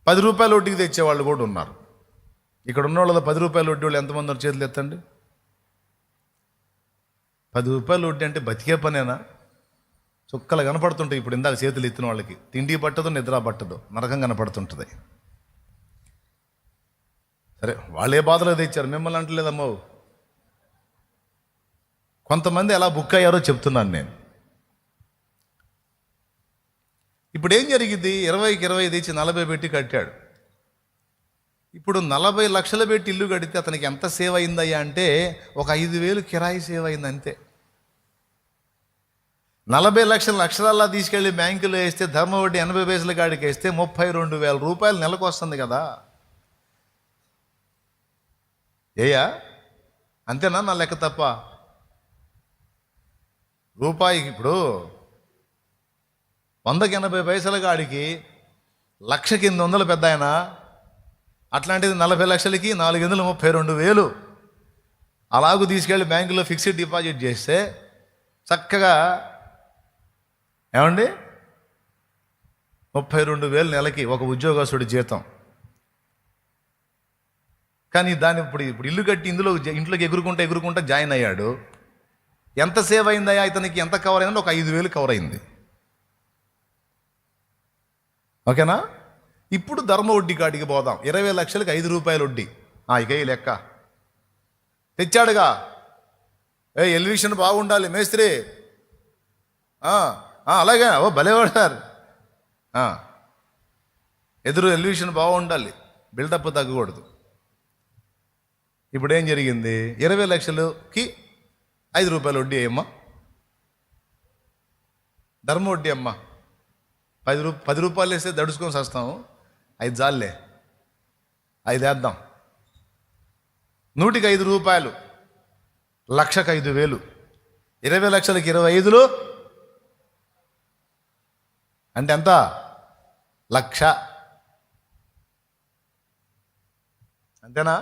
₹10 వడ్డీకి తెచ్చేవాళ్ళు కూడా ఉన్నారు. ఇక్కడ ఉన్న వాళ్ళు ₹10 వడ్డీ వాళ్ళు ఎంతమంది చేతులు ఎత్తండి. ₹10 వడ్డీ అంటే బతికే పనేనా? చుక్కలు కనపడుతుంటాయి. ఇప్పుడు ఇందాక చేతులు ఎత్తిన వాళ్ళకి తిండి పట్టదు, నిద్ర పట్టదు, నరకం కనపడుతుంటుంది. సరే వాళ్ళే బాధలో తెచ్చారు, మిమ్మల్ని అంటలేదమ్మో. కొంతమంది ఎలా బుక్ అయ్యారో చెప్తున్నాను నేను. ఇప్పుడు ఏం జరిగింది? 20కి 20 తెచ్చి 40 పెట్టి కట్టాడు. ఇప్పుడు 40 లక్షలు పెట్టి ఇల్లు కడితే అతనికి ఎంత సేవ్ అయిందయ్యా అంటే ఒక 5,000 కిరాయి సేవ్ అయింది అంతే. 40 లక్షల అక్షరాల్లా తీసుకెళ్ళి బ్యాంకులో వేస్తే ధర్మ వడ్డీ 80 పైసల కాడికి వేస్తే 32,000 రూపాయలు నెలకు వస్తుంది కదా. ఏయా అంతేనా నా లెక్క తప్ప? రూపాయికి ఇప్పుడు 100కి 80 పైసల కాడికి 1,800 పెద్ద ఆయన. అట్లాంటిది 40 లక్షలకి 432,000 అలాగూ తీసుకెళ్ళి బ్యాంకులో ఫిక్స్డ్ డిపాజిట్ చేస్తే చక్కగా ఏమండి 32,000 నెలకి ఒక ఉద్యోగస్తుడి జీతం. కానీ దాన్ని ఇప్పుడు ఇల్లు కట్టి ఇంట్లోకి ఎగురుకుంటా జాయిన్ అయ్యాడు. ఎంత సేవ్ అయిందయ్యా ఇతనికి? ఎంత కవర్ అయిందంటే ఒక 5,000 కవర్ అయింది. ఓకేనా? ఇప్పుడు ధర్మ వడ్డీ కాడికి పోదాం. 20 లక్షలకి 5 రూపాయలు వడ్డీ. ఇక ఈ లెక్క తెచ్చాడుగా. ఎలివేషన్ బాగుండాలి మేస్త్రి. అలాగే భలేవాడు సార్. ఎదురు ఎలివేషన్ బాగుండాలి, బిల్డప్ తగ్గకూడదు. ఇప్పుడు ఏం జరిగింది? 20 లక్షలకి 5 రూపాయలు వడ్డీ అమ్మా, ధర్మ వడ్డీ అమ్మా. 10 రూపాయలు వేస్తే దడుచుకొని వస్తాము. 5 జాలే, 5 వేద్దాం. 100కి 5 రూపాయలు, 1,00,000కి 5,000. 20 లక్షలకి 25 అంటే ఎంత? 1,00,000. అంతేనా?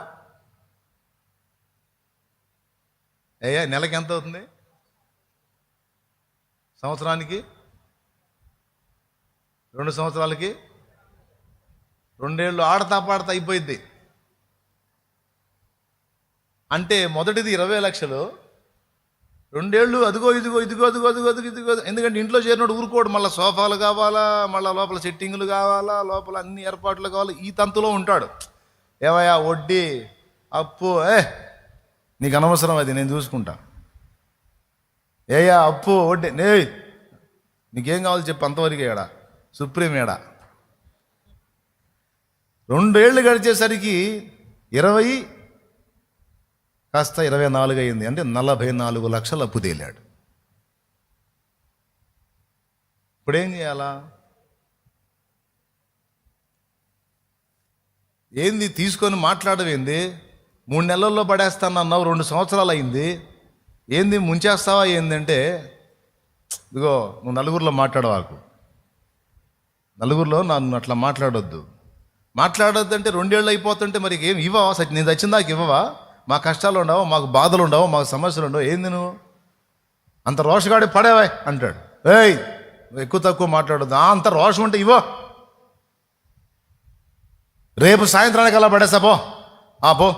నెలకి ఎంత అవుతుంది? సంవత్సరానికి 2 సంవత్సరాలకి 2 ఏళ్ళు ఆడతా పాడతా అయిపోయింది. అంటే మొదటిది 20 లక్షలు, 2 ఏళ్ళు అదిగో ఇదిగో. ఎందుకంటే ఇంట్లో చేరినోడు ఊరుకోడు. మళ్ళీ సోఫాలు కావాలా, మళ్ళీ లోపల సెట్టింగులు కావాలా, లోపల అన్ని ఏర్పాట్లు కావాలా, ఈ తంతులో ఉంటాడు. ఏవయ్యా వడ్డీ అప్పు నీకు అనవసరం, అది నేను చూసుకుంటా. అప్పు వడ్డీ నీకేం కావాలి చెప్పు, అంతవరకు ఏడా సుప్రీం ఏడా. 2 ఏళ్ళు గడిచేసరికి 20 కాస్త 24 అయింది. అంటే 44 లక్షలు అప్పు తేలాడు. ఇప్పుడేం చేయాలా? ఏంది తీసుకొని మాట్లాడవేంది? 3 నెలల్లో పడేస్తానన్నావు, 2 సంవత్సరాలు అయింది. ఏంది ముంచేస్తావా ఏందంటే, ఇదిగో నువ్వు నలుగురిలో మాట్లాడవాకు. నలుగురిలో నన్ను అట్లా మాట్లాడొద్దు అంటే 2 ఏళ్ళు అయిపోతుంటే మరి ఏం ఇవ్వవా? నేను చచ్చిందాక ఇవ్వవా? మా కష్టాలు ఉండవు, మాకు బాధలు ఉండవు, మాకు సమస్యలు ఉండవు. ఏంది నువ్వు అంత రోషగాడి పడేవా అంటాడు. నువ్వు ఎక్కువ తక్కువ మాట్లాడొద్దు. అంత రోషం ఉంటే ఇవ్వ, రేపు సాయంత్రానికి అలా పడేస్తా పో. పో,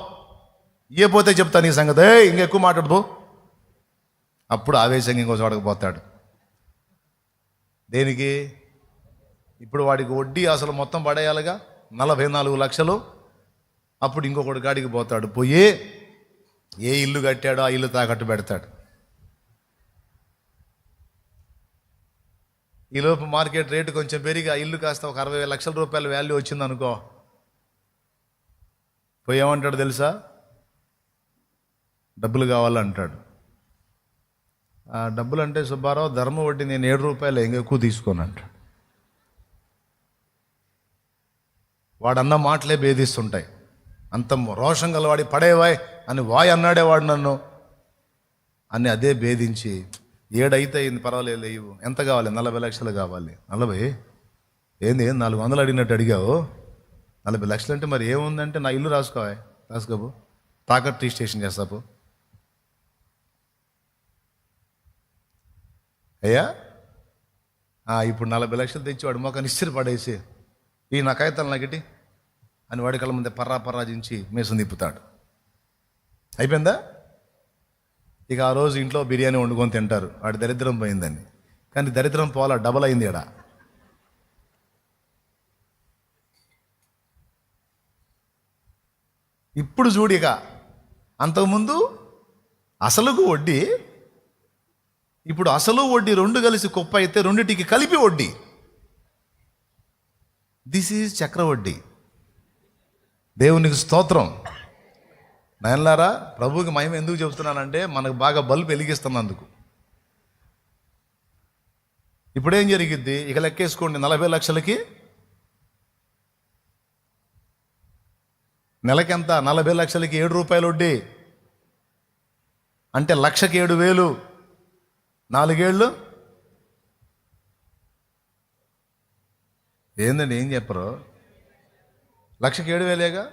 ఇవ్వపోతే చెప్తా నీ సంగతి. ఇంకెక్కువ మాట్లాడు. అప్పుడు ఆవేశంగా ఇంకో చోటకు పోతాడు. దేనికి? ఇప్పుడు వాడికి వడ్డీ అసలు మొత్తం పడేయాలిగా, 44 లక్షలు. అప్పుడు ఇంకొకటి గాడికి పోతాడు. పోయి ఏ ఇల్లు కట్టాడో ఆ ఇల్లు తాకట్టు పెడతాడు. ఈలోపు మార్కెట్ రేటు కొంచెం పెరిగి ఆ ఇల్లు కాస్త ఒక 60 లక్షల రూపాయల వాల్యూ వచ్చింది అనుకో. పోయి ఏమంటాడు తెలుసా? డబ్బులు కావాలంటాడు. డబ్బులు అంటే సుబ్బారావు ధర్మ వడ్డీ నేను 7 రూపాయలు ఎక్కువ తీసుకోను అంటాడు. వాడన్న మాటలే భేదిస్తుంటాయి. అంత రోషం గలవాడి పడేవాయ్ అని అన్నాడే వాడు నన్ను అని అదే భేదించి 7 అయితే అయింది పర్వాలేదు లేవు. ఎంత కావాలి? 40 లక్షలు కావాలి. 40 ఏంది 400 అడిగినట్టు అడిగావు? 40 లక్షలు అంటే మరి ఏముందంటే నా ఇల్లు రాసుకోబో, తాకట్టు రిజిస్ట్రేషన్ చేస్తాపు. అయ్యా ఇప్పుడు 40 లక్షలు తెచ్చి వాడు మొక్క నిశ్చర పడేసి నా కాగితాలు నాకిటి అని వాడి కళ్ళ ముందే పర్రాజించి మేసం తిప్పుతాడు. అయిపోయిందా? ఇక ఆ రోజు ఇంట్లో బిర్యానీ వండుకొని తింటారు. వాడి దరిద్రం పోయిందని. కానీ దరిద్రం పోలా, డబల్ అయింది ఈడ. ఇప్పుడు చూడిక అంతకుముందు అసలుకు వడ్డీ, ఇప్పుడు అసలు వడ్డీ 2 కలిసి కుప్ప అయితే 2టికి కలిపి వడ్డీ. దిస్ ఈజ్ చక్రవడ్డీ. దేవునికి స్తోత్రం. నాయనలారా, ప్రభువుకి మహిమ ఎందుకు చెబుతున్నానంటే మనకు బాగా బల్బు వెలిగిస్తున్నందుకు. ఇప్పుడేం జరిగిద్ది? ఇక లెక్కేసుకోండి, 40 లక్షలకి నెలకెంత? 40 లక్షలకి 7 రూపాయలు వడ్డీ అంటే లక్షకి 7,000. 4 ఏళ్ళు ఏందండి, ఏం చెప్పరు? లక్షకి 7,000గా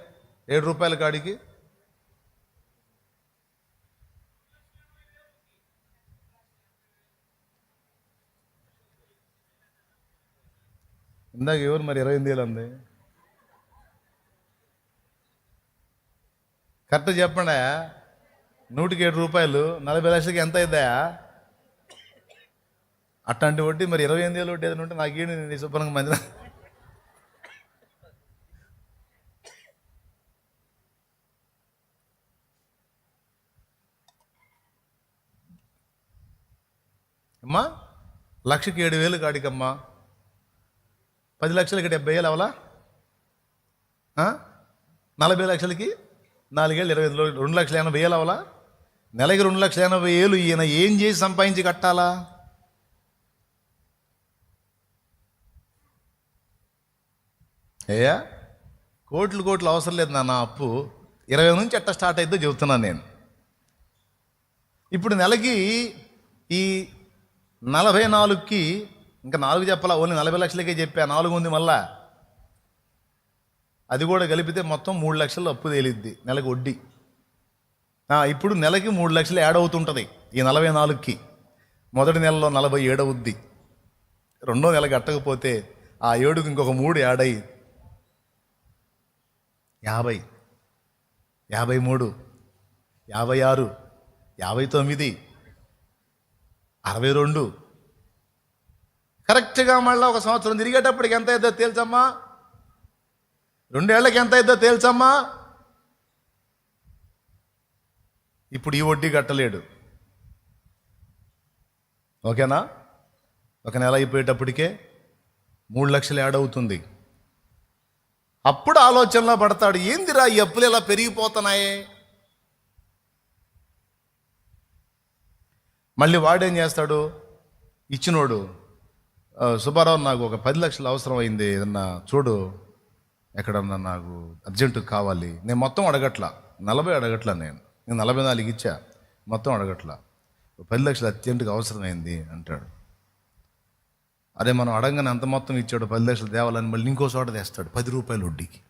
7 రూపాయల కాడికి. ఇందాక ఎవరు మరి 28,000 అంది? కరెక్ట్ చెప్పండి. 100కి 7 రూపాయలు 40 లక్షలకి ఎంత అయిద్దా? అట్లాంటి వడ్డీ మరి 28,000 వడ్డీ ఏదైనా ఉంటే నాకేంటి, నేను శుభ్రంగా మంది. అమ్మా లక్షకి 7,000 కాడికమ్మా, 10 లక్షలకి 70,000 అవలా? 40 లక్షలకి 4 ఏళ్ళు 25,000, 2,80,000 అవలా? నెలకి 2,80,000 ఈయన ఏం చేసి సంపాదించి కట్టాలా? అయ్యా కోట్లు అవసరం లేదు నా అప్పు 20 నుంచి ఎట్ట స్టార్ట్ అయిద్దో చెబుతున్నాను నేను. ఇప్పుడు నెలకి ఈ 44కి ఇంకా 4 చెప్పాలా? ఓన్లీ 40 లక్షలకే చెప్పా, 4 ఉంది మళ్ళా. అది కూడా కలిపితే మొత్తం 3 లక్షలు అప్పు తేలిద్ది నెలకు వడ్డీ. ఇప్పుడు నెలకి 3 లక్షలు యాడ్ అవుతుంటుంది ఈ 44కి. మొదటి నెలలో 47 అవుద్ది, రెండో నెల కట్టకపోతే ఆ 7కి ఇంకొక 3 యాడ్ అయ్యి 50, 53, 56, 59, 62. కరెక్ట్గా మళ్ళీ ఒక సంవత్సరం తిరిగేటప్పటికి ఎంత అయిద్దో తేల్చమ్మా? 2 ఏళ్ళకి ఎంత అయిద్దో తేల్చమ్మా? ఇప్పుడు ఈ వడ్డీ కట్టలేడు. ఓకేనా? ఒక నెల అయిపోయేటప్పటికే 3 లక్షలు యాడ్ అవుతుంది. అప్పుడు ఆలోచనలో పడతాడు, ఏందిరా ఈ అప్పులు ఇలా పెరిగిపోతున్నాయే. మళ్ళీ వాడేం చేస్తాడు? ఇచ్చినోడు, సుబ్బారావు నాకు ఒక 10 లక్షలు అవసరం అయింది, ఏదన్నా చూడు ఎక్కడన్నా, నాకు అర్జెంటుగా కావాలి. నేను మొత్తం అడగట్లా, 40 అడగట్లా, నేను 44 ఇచ్చా, మొత్తం అడగట్లా, 10 లక్షలు అర్జెంటుగా అవసరమైంది అంటాడు. అదే మనం అడగగానే అంత మొత్తం ఇచ్చాడు, 10 లక్షలు తేవాలని మళ్ళీ ఇంకో చోట తెస్తాడు 10 రూపాయలు వడ్డీకి.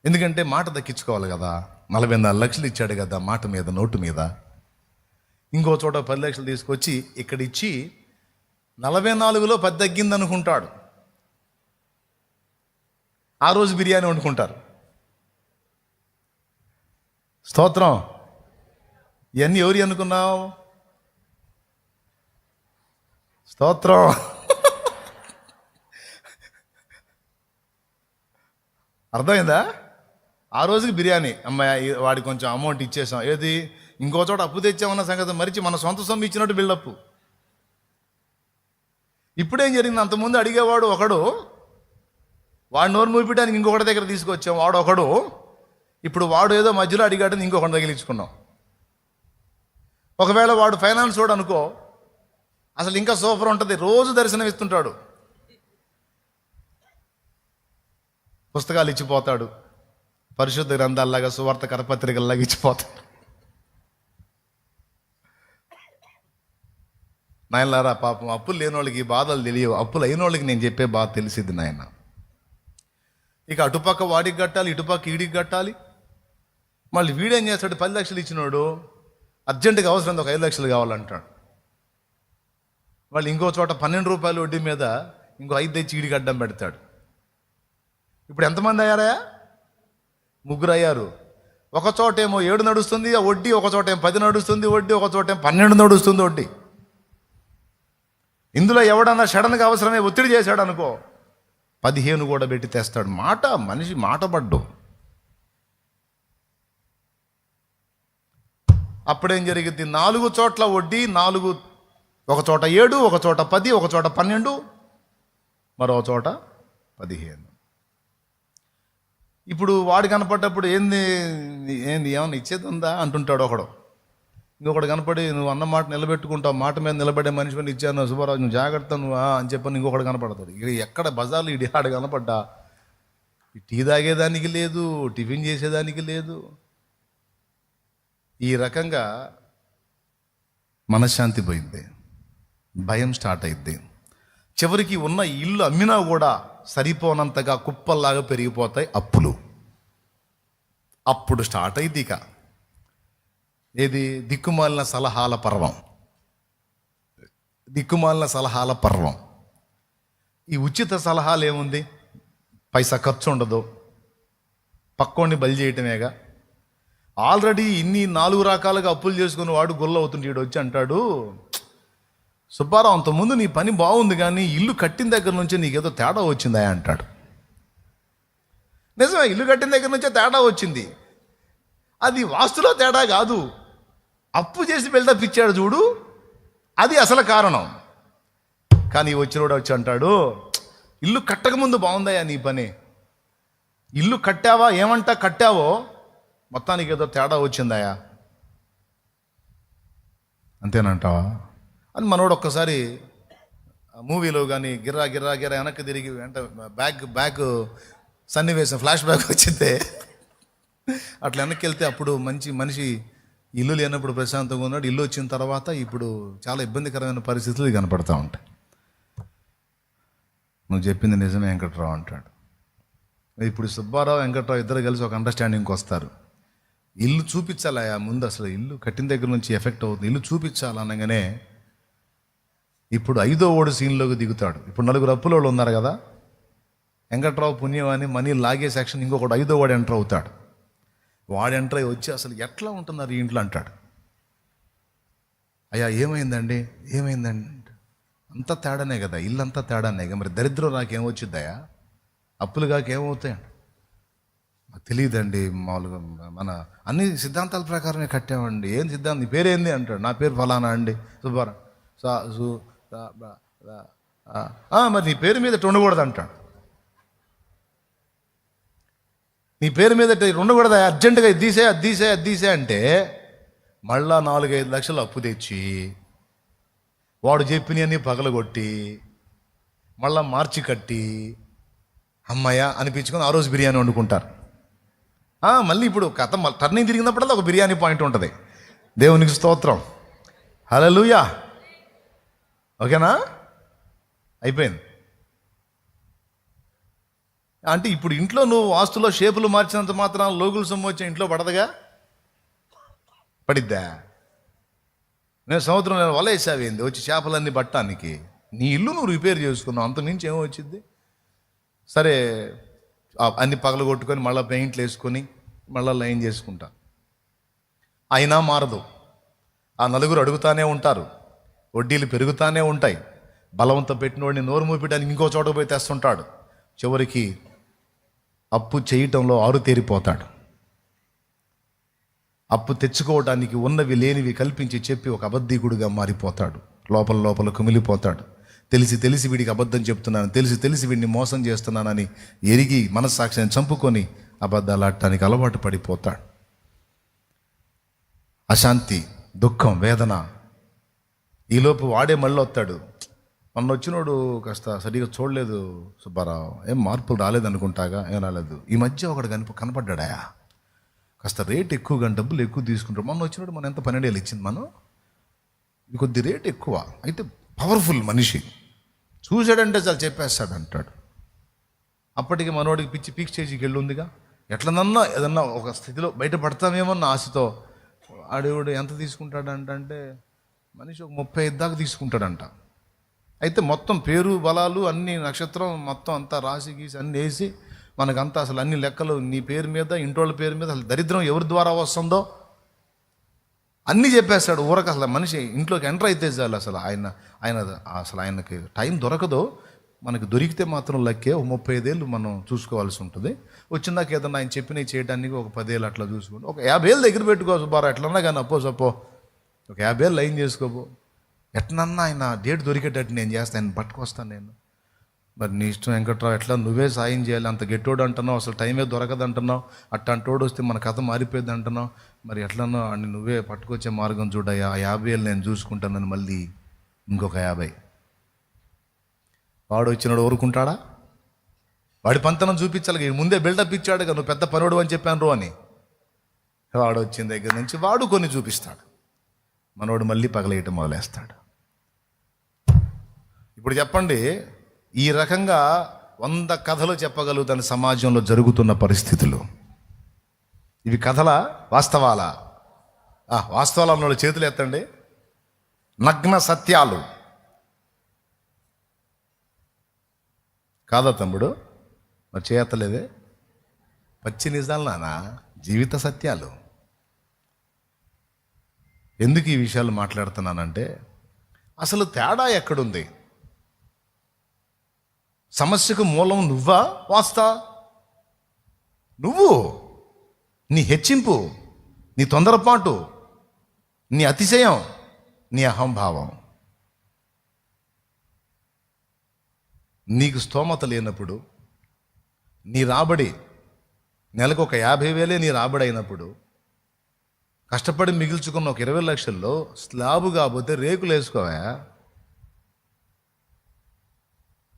ఎందుకంటే మాట దక్కించుకోవాలి కదా. 44 లక్షలు ఇచ్చాడు కదా మాట మీద, నోటు మీద. ఇంకో చోట 10 లక్షలు తీసుకొచ్చి ఇక్కడ ఇచ్చి 44లో 10 తగ్గింది అనుకుంటాడు. ఆ రోజు బిర్యానీ వండుకుంటారు. స్తోత్రం. ఇవన్నీ ఎవరి అనుకున్నావు? స్తోత్రం. అర్థమైందా? ఆ రోజుకి బిర్యానీ, అమ్మాయి వాడికి కొంచెం అమౌంట్ ఇచ్చేసాం, ఏది ఇంకో చోట అప్పు తెచ్చామన్న సంగతి మరిచి మన సొంత సొమ్ము ఇచ్చినట్టు బిల్డప్. ఇప్పుడేం జరిగింది? అంతకుముందు అడిగేవాడు ఒకడు, వాడు నోరు మూపించడానికి ఇంకొకటి దగ్గర తీసుకొచ్చాం, వాడు ఒకడు. ఇప్పుడు వాడు ఏదో మధ్యలో అడిగాడని ఇంకొకటి తగిలించుకున్నాం. ఒకవేళ వాడు ఫైనాన్స్ వాడు అనుకో, అసలు ఇంకా సూపర్ ఉంటుంది, రోజు దర్శనం ఇస్తుంటాడు, పుస్తకాలు ఇచ్చిపోతాడు, పరిశుద్ధ గ్రంథాల్లాగా సువార్త కరపత్రికల్లాగా ఇచ్చిపోతాడు. నాయనలారా, పాపం అప్పులు లేని వాళ్ళకి ఈ బాధలు తెలియవు, అప్పులు అయిన వాళ్ళకి నేను చెప్పే బాధ తెలిసిద్ది నాయన. ఇక అటుపక్క వాడికి కట్టాలి, ఇటుపక్క ఈడికి కట్టాలి. మళ్ళీ వీడేం చేస్తాడు? 10 లక్షలు ఇచ్చినోడు అర్జెంటుగా అవసరం, ఒక 5 లక్షలు కావాలంటాడు. వాళ్ళు ఇంకో చోట 12 రూపాయలు వడ్డీ మీద ఇంకో 5 తెచ్చి ఈడికి అడ్డం పెడతాడు. ఇప్పుడు ఎంతమంది అయ్యారా? 3 అయ్యారు. ఒక చోట ఏమో 7 నడుస్తుంది ఆ వడ్డీ, ఒక చోట ఏమో 10 నడుస్తుంది వడ్డీ, ఒక చోట ఏమో 12 నడుస్తుంది వడ్డీ. ఇందులో ఎవడన్నా సడన్గా అవసరమే ఒత్తిడి చేశాడు అనుకో, 15 కూడా పెట్టి తెస్తాడు. మనిషి మాట పడ్డు. అప్పుడేం జరిగింది? 4 చోట్ల వడ్డీ, 4, ఒక చోట 7, ఒక చోట 10, ఒక చోట 12, మరో చోట 15. ఇప్పుడు వాడు కనపడ్డప్పుడు ఏంది ఏమన్నా ఇచ్చేది ఉందా అంటుంటాడు ఒకడు. ఇంకొకటి కనపడి నువ్వు అన్న మాట నిలబెట్టుకుంటావు, మాట మీద నిలబడే మనిషి మీద ఇచ్చాను సుబ్బారావు నువ్వు జాగ్రత్త నువ్వు అని చెప్పని ఇంకొకటి కనపడతాడు. ఇక ఎక్కడ బజార్లు ఇడి ఆడ కనపడ్డా టీ తాగేదానికి లేదు, టిఫిన్ చేసేదానికి లేదు. ఈ రకంగా మనశ్శాంతి పోయింది, భయం స్టార్ట్ అయింది. చివరికి ఉన్న ఇల్లు అమ్మినా కూడా సరిపోనంతగా కుప్పల్లాగా పెరిగిపోతాయి అప్పులు. అప్పుడు స్టార్ట్ అయింది ఇక ఏది దిక్కుమాలిన సలహాల పర్వం. దిక్కుమాలిన సలహాల పర్వం. ఈ ఉచిత సలహాలు ఏముంది, పైసా ఖర్చు ఉండదు, పక్కోడిని బలి చేయటమేగా. ఆల్రెడీ ఇన్ని 4 రకాలుగా అప్పులు చేసుకుని వాడు గొల్ల అవుతుంటే వీడు వచ్చి అంటాడు, సుబ్బారావు అంతకుముందు నీ పని బాగుంది కానీ ఇల్లు కట్టిన దగ్గర నుంచి నీకేదో తేడా వచ్చిందా అంటాడు. నిజమే, ఇల్లు కట్టిన దగ్గర నుంచే తేడా వచ్చింది. అది వాస్తులో తేడా కాదు, అప్పు చేసి బిల్డప్ ఇచ్చాడు చూడు, అది అసలు కారణం. కానీ వచ్చినోడు వచ్చి అంటాడు, ఇల్లు కట్టకముందు బాగుందయ్యా నీ పని, ఇల్లు కట్టావా ఏమంటా కట్టావో మొత్తానికి ఏదో తేడా వచ్చిందయ్యా, అంతేనంటావా అని మనోడు ఒక్కసారి మూవీలో కానీ గిర్రా గిర్రా గిర్రా వెనక్కి తిరిగి వెంట బ్యాక్ సన్నివేశం ఫ్లాష్ బ్యాక్ వచ్చిందే అట్లా వెనక్కి వెళ్తే అప్పుడు మనిషి ఇల్లు లేనప్పుడు ప్రశాంతంగా ఉన్నాడు, ఇల్లు వచ్చిన తర్వాత ఇప్పుడు చాలా ఇబ్బందికరమైన పరిస్థితులు కనపడతా ఉంటాయి. నువ్వు చెప్పింది నిజమే వెంకట్రావు అంటాడు. ఇప్పుడు సుబ్బారావు వెంకట్రావు ఇద్దరు కలిసి ఒక అండర్స్టాండింగ్కి వస్తారు. ఇల్లు చూపించాలయా ముందు, అసలు ఇల్లు కట్టిన దగ్గర నుంచి ఎఫెక్ట్ అవుతుంది, ఇల్లు చూపించాలనగానే ఇప్పుడు 5వ ఓడు సీన్లోకి దిగుతాడు. ఇప్పుడు 4 అప్పులోళ్ళు ఉన్నారు కదా, వెంకట్రావు పుణ్యం అని మనీ లాగే సెక్షన్ ఇంకొకటి 5వ వాడు ఎంటర్ అవుతాడు. వాడు ఎంటర్ అయ్యి వచ్చి అసలు ఎట్లా ఉంటున్నారు ఈ ఇంట్లో అంటాడు. అయ్యా ఏమైందండి అంతా తేడానే కదా, ఇల్లు అంతా తేడానే కదా, మరి దరిద్రం నాకేమొచ్చిద్దయా, అప్పులు కాక ఏమవుతాయండి, మాకు తెలియదండి, మామూలుగా మన అన్ని సిద్ధాంతాల ప్రకారమే కట్టామండి. ఏం సిద్ధాంతం, నీ పేరేంది అంటాడు. నా పేరు ఫలానా అండి సుబ్బారా. మరి నీ పేరు మీద ఉండకూడదు అంటాడు. నీ పేరు మీద ఉండకూడదా, అర్జెంటుగా ఇది తీసే అంటే మళ్ళా 4-5 లక్షలు అప్పు తెచ్చి వాడు చెప్పినవన్నీ పగలగొట్టి మళ్ళా మార్చి కట్టి అమ్మయ్య అనిపించుకొని ఆ రోజు బిర్యానీ వండుకుంటారు. మళ్ళీ ఇప్పుడు కథ టర్నింగ్ తిరిగినప్పుడల్లా ఒక బిర్యానీ పాయింట్ ఉంటుంది. దేవునికి స్తోత్రం, హల్లెలూయా. ఓకేనా, అయిపోయింది. అంటే ఇప్పుడు ఇంట్లో నువ్వు ఆస్తులో షేపులు మార్చినంత మాత్రం లోగులు సొమ్ము వచ్చే ఇంట్లో పడదుగా, పడిద్దా? నేను సంవత్సరం వల వేసావేంది వచ్చి చేపలన్నీ పట్టడానికి, నీ ఇల్లు నువ్వు రిపేర్ చేసుకున్నావు, అంతకుమించి ఏమో వచ్చింది. సరే అన్ని పగలు కొట్టుకొని మళ్ళీ పెయింట్లు వేసుకొని మళ్ళీ లైన్ చేసుకుంటా, అయినా మారదు. ఆ 4 అడుగుతానే ఉంటారు, వడ్డీలు పెరుగుతానే ఉంటాయి. బలవంతం పెట్టినోడిని నోరు మూపించడానికి ఇంకో చోట పోయి తెస్తుంటాడు. చివరికి అప్పు చేయటంలో ఆరుతేరిపోతాడు. అప్పు తెచ్చుకోవడానికి ఉన్నవి లేనివి కల్పించి చెప్పి ఒక అబద్ధీకుడిగా మారిపోతాడు. లోపల కుమిలిపోతాడు. తెలిసి వీడికి అబద్ధం చెప్తున్నాను, తెలిసి వీడిని మోసం చేస్తున్నానని ఎరిగి మనస్సాక్షిని చంపుకొని అబద్ధాలు ఆడటానికి అలవాటు పడిపోతాడు. అశాంతి, దుఃఖం, వేదన. ఈలోపు వాడే మళ్ళీ వస్తాడు. మొన్న వచ్చినోడు కాస్త సరిగా చూడలేదు సుబ్బారావు, ఏం మార్పులు రాలేదనుకుంటాగా, ఏం రాలేదు. ఈ మధ్య ఒకడు కనపడ్డాడా, కాస్త రేట్ ఎక్కువగా డబ్బులు ఎక్కువ తీసుకుంటాడు. మొన్న వచ్చినోడు మనం ఎంత 12,000 ఇచ్చింది, మనం కొద్ది రేట్ ఎక్కువ, అయితే పవర్ఫుల్ మనిషి, చూశాడంటే చాలా చెప్పేస్తాడు అంటాడు. అప్పటికి మనోడికి పిచ్చి పీక్ స్టేజ్కి వెళ్ళి ఉందిగా, ఎట్లనన్నా ఏదన్నా ఒక స్థితిలో బయటపడతామేమో అన్న ఆశతో ఆడేవాడు ఎంత తీసుకుంటాడంటే మనిషి ఒక 35 దాకా తీసుకుంటాడంట. అయితే మొత్తం పేరు బలాలు అన్ని నక్షత్రం మొత్తం అంతా రాసి గీసి అన్ని వేసి మనకంతా అసలు అన్ని లెక్కలు నీ పేరు మీద ఇంటోళ్ళ పేరు మీద అసలు దరిద్రం ఎవరి ద్వారా వస్తుందో అన్నీ చెప్పేస్తాడు. ఊరకు అసలు మనిషి ఇంట్లోకి ఎంటర్ అయితే చాలు అసలు ఆయనకి టైం దొరకదో. మనకి దొరికితే మాత్రం లెక్కే ఒక 35 ఏళ్ళు మనం చూసుకోవాల్సి ఉంటుంది. వచ్చిందాక ఏదన్నా ఆయన చెప్పినవి చేయడానికి ఒక 10 ఏళ్ళు అట్లా చూసుకుంటే ఒక 50 ఏళ్ళు దగ్గర పెట్టుకో సుబ్బారా, ఎట్లన్నా కానీ సప్పో ఒక 50 ఏళ్ళు లైన్ చేసుకోబో. ఎట్లన్నా ఆయన డేట్ దొరికేటట్టు నేను చేస్తాను, ఆయన పట్టుకొస్తాను నేను. మరి నీ ఇష్టం వెంకట్రావు, ఎట్లా నువ్వే సాయం చేయాలి, అంత గెట్టోడు అంటున్నావు, అసలు టైమే దొరకదు అంటున్నావు, అట్టంటోడు వస్తే మన కథ మారిపోయింది అంటున్నావు, మరి ఎట్లనో అని నువ్వే పట్టుకొచ్చే మార్గం చూడయ్యా, ఆ 50,000 నేను చూసుకుంటానని మళ్ళీ ఇంకొక 50. వాడు వచ్చినాడు ఊరుకుంటాడా? వాడి పంతనం చూపించాలి, ముందే బిల్డప్ ఇచ్చాడు కదా, నువ్వు పెద్ద పనుడు అని చెప్పాను అని. వాడు వచ్చిన దగ్గర నుంచి వాడు కొన్ని చూపిస్తాడు, మనోడు మళ్ళీ పగలేయటం మొదలేస్తాడు. ఇప్పుడు చెప్పండి, ఈ రకంగా 100 కథలు చెప్పగలుగుతాను సమాజంలో జరుగుతున్న పరిస్థితులు. ఇవి కథలా వాస్తవాలా? వాస్తవాలు అన్న చేతులు ఎత్తండి. నగ్న సత్యాలు కాదా తమ్ముడు? మరి చేయత్తలేదే. పచ్చి నిజాలు నానా, జీవిత సత్యాలు. ఎందుకు ఈ విషయాలు మాట్లాడుతున్నానంటే, అసలు తేడా ఎక్కడుంది? సమస్యకు మూలం నువ్వా వాస్తా? నువ్వు, నీ హెచ్చింపు, నీ తొందరపాటు, నీ అతిశయం, నీ అహంభావం. నీకు స్తోమత లేనప్పుడు, నీ రాబడి నెలకు ఒక 50,000 నీ రాబడి అయినప్పుడు, కష్టపడి మిగిల్చుకున్న ఒక 20 లక్షల్లో స్లాబు కాకపోతే రేకులు వేసుకోవా?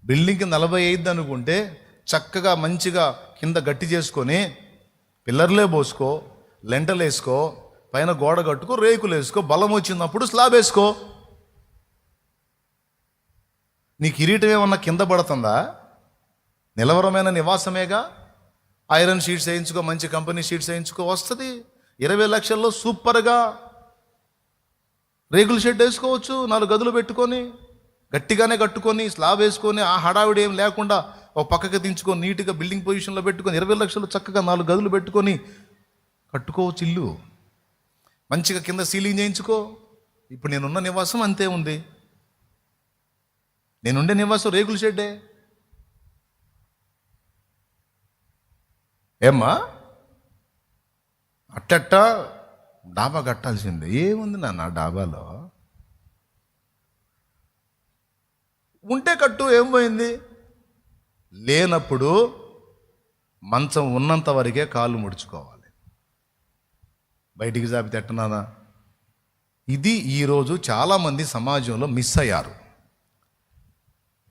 బిల్డింగ్కి 45 అనుకుంటే చక్కగా మంచిగా కింద గట్టి చేసుకొని పిల్లర్లే పోసుకో, లెంటలు వేసుకో, పైన గోడ కట్టుకో, రేకులు వేసుకో, బలం వచ్చినప్పుడు స్లాబ్ వేసుకో. నీ కిరీటం ఏమన్నా కింద పడుతుందా? నిలవరమైన నివాసమేగా. ఐరన్ షీట్స్ వేయించుకో, మంచి కంపెనీ షీట్స్ వేయించుకో, వస్తుంది. 20 లక్షల్లో సూపర్గా రేకుల షెడ్ వేసుకోవచ్చు, 4 గదులు పెట్టుకొని గట్టిగానే కట్టుకొని స్లాబ్ వేసుకొని, ఆ హడావిడి ఏం లేకుండా ఒక పక్కకి దించుకొని నీట్గా బిల్డింగ్ పొజిషన్లో పెట్టుకొని 20 లక్షలు చక్కగా 4 గదులు పెట్టుకొని కట్టుకోవచ్చు ఇల్లు. మంచిగా కింద సీలింగ్ చేయించుకో. ఇప్పుడు నేనున్న నివాసం అంతే ఉంది. నేనుండే నివాసం రేకుల షెడ్డే. ఏమ్మా అట్టట్ట డాబా కట్టాల్సిందే. ఏముంది నాన్న డాబాలో? ఉంటే కట్టు, ఏం పోయింది? లేనప్పుడు మంచం ఉన్నంత వరకే కాళ్ళు ముడుచుకోవాలి, బయటికి జాబితే ఎట్టనానా? ఇది ఈరోజు చాలామంది సమాజంలో మిస్ అయ్యారు.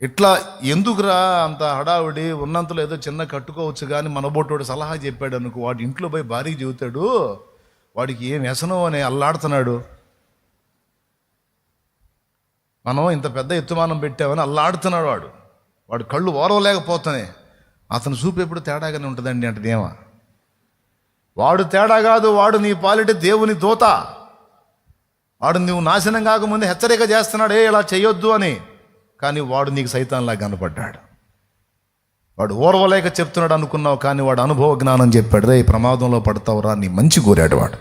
ఇట్లా ఎందుకురా అంత హడావిడి, ఉన్నంతలో ఏదో చిన్న కట్టుకోవచ్చు కానీ మనబోటోడు సలహా చెప్పాడు అనుకో, వాడు ఇంట్లో పోయి భార్యకి చెబుతాడు, వాడికి ఏం వ్యసనం అని అల్లాడుతున్నాడు. మనం ఇంత పెద్ద ఎత్తుమానం పెట్టామని అల్లాడుతున్నాడు వాడు కళ్ళు ఓరవలేకపోతున్నాయి. అతను చూపు ఎప్పుడు తేడాగానే ఉంటుందండి అంటే ఏమా? వాడు తేడా కాదు, వాడు నీ పాలిట దేవుని దూత. వాడు నువ్వు నాశనం కాకముందు హెచ్చరిక చేస్తున్నాడు, ఇలా చేయొద్దు అని. కానీ వాడు నీకు సైతాన్లా కనపడ్డాడు. వాడు ఓర్వలేక చెప్తున్నాడు అనుకున్నావు, కానీ వాడు అనుభవ జ్ఞానం చెప్పాడు, రే ప్రమాదంలో పడతావురా, నీ మంచి కోరాడు వాడు.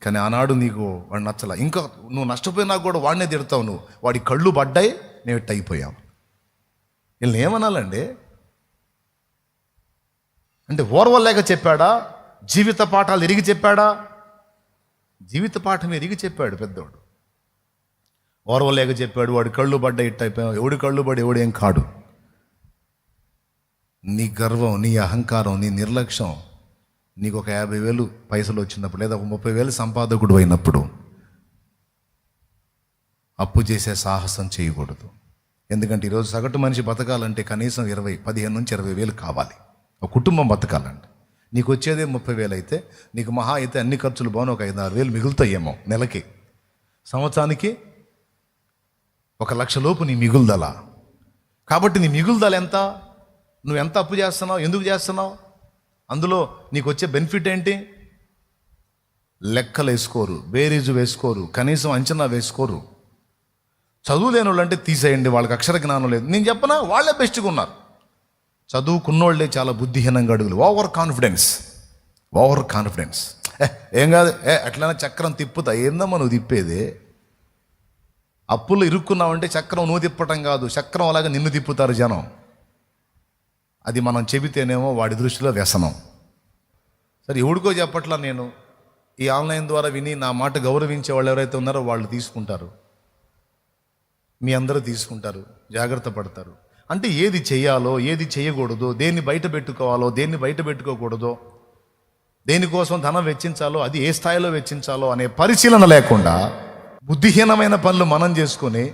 కానీ ఆనాడు నీకు వాడు నచ్చలా. ఇంకా నువ్వు నష్టపోయినా కూడా వాడినే తిడతావు. నువ్వు వాడి కళ్ళు పడ్డాయి, నేను ఇట్ట అయిపోయావు. వీళ్ళని ఏమనాలండి? అంటే ఓర్వలేక చెప్పాడా? జీవిత పాఠాలు ఎరిగి చెప్పాడా? జీవిత పాఠం ఎరిగి చెప్పాడు పెద్దోడు. ఓర్వలేక చెప్పాడు, వాడి కళ్ళు పడ్డ ఇట్ట అయిపోయావు. ఎవడి కళ్ళు పడి ఎవడేం కాడు. నీ గర్వం, నీ అహంకారం, నీ నిర్లక్ష్యం, నీకు ఒక 50,000 పైసలు వచ్చినప్పుడు, లేదా ఒక 30,000 సంపాదకుడు అయినప్పుడు అప్పు చేసే సాహసం చేయకూడదు. ఎందుకంటే ఈరోజు సగటు మనిషి బతకాలంటే కనీసం 15 నుంచి 20,000 కావాలి. ఒక కుటుంబం బతకాలంటే. నీకు వచ్చేదే 30,000 అయితే, నీకు మహా అయితే అన్ని ఖర్చులు బాగున్నా ఒక 5-6,000 మిగులుతాయేమో నెలకి. సంవత్సరానికి 1,00,000 లోపు నీ మిగులుదల. కాబట్టి నీ మిగులుదల ఎంత? నువ్వు ఎంత అప్పు చేస్తున్నావు, ఎందుకు చేస్తున్నావు, అందులో నీకు వచ్చే బెనిఫిట్ ఏంటి? లెక్కలు వేసుకోరు, బేరీజు వేసుకోరు, కనీసం అంచనా వేసుకోరు. చదువు లేని వాళ్ళు అంటే తీసేయండి, వాళ్ళకి అక్షర జ్ఞానం లేదు. నేను చెప్పనా, వాళ్ళే బెస్ట్గా ఉన్నారు. చదువుకున్నోళ్ళే చాలా బుద్ధిహీనంగా అడుగులు. Over confidence. ఏం కాదు, అట్లనే చక్రం తిప్పుతా. ఏందమ్మా నువ్వు తిప్పేది? అప్పులు ఇరుక్కున్నావంటే చక్రం నువ్వు తిప్పటం కాదు, చక్రం అలాగే నిన్ను తిప్పుతారు జనం. అది మనం చెబితేనేమో వాడి దృష్టిలో వ్యసనం. సరే, ఎవడికో చెప్పట్లా. నేను ఈ ఆన్లైన్ ద్వారా విని నా మాట గౌరవించే వాళ్ళు ఎవరైతే ఉన్నారో వాళ్ళు తీసుకుంటారు, మీ అందరూ తీసుకుంటారు, జాగ్రత్త పడతారు. అంటే ఏది చేయాలో ఏది చేయకూడదో, దేన్ని బయట పెట్టుకోవాలో దేన్ని బయట పెట్టుకోకూడదో, దేనికోసం ధనం వెచ్చించాలో అది ఏ స్థాయిలో వెచ్చించాలో అనే పరిశీలన లేకుండా బుద్ధిహీనమైన పనులు మనం చేసుకొని,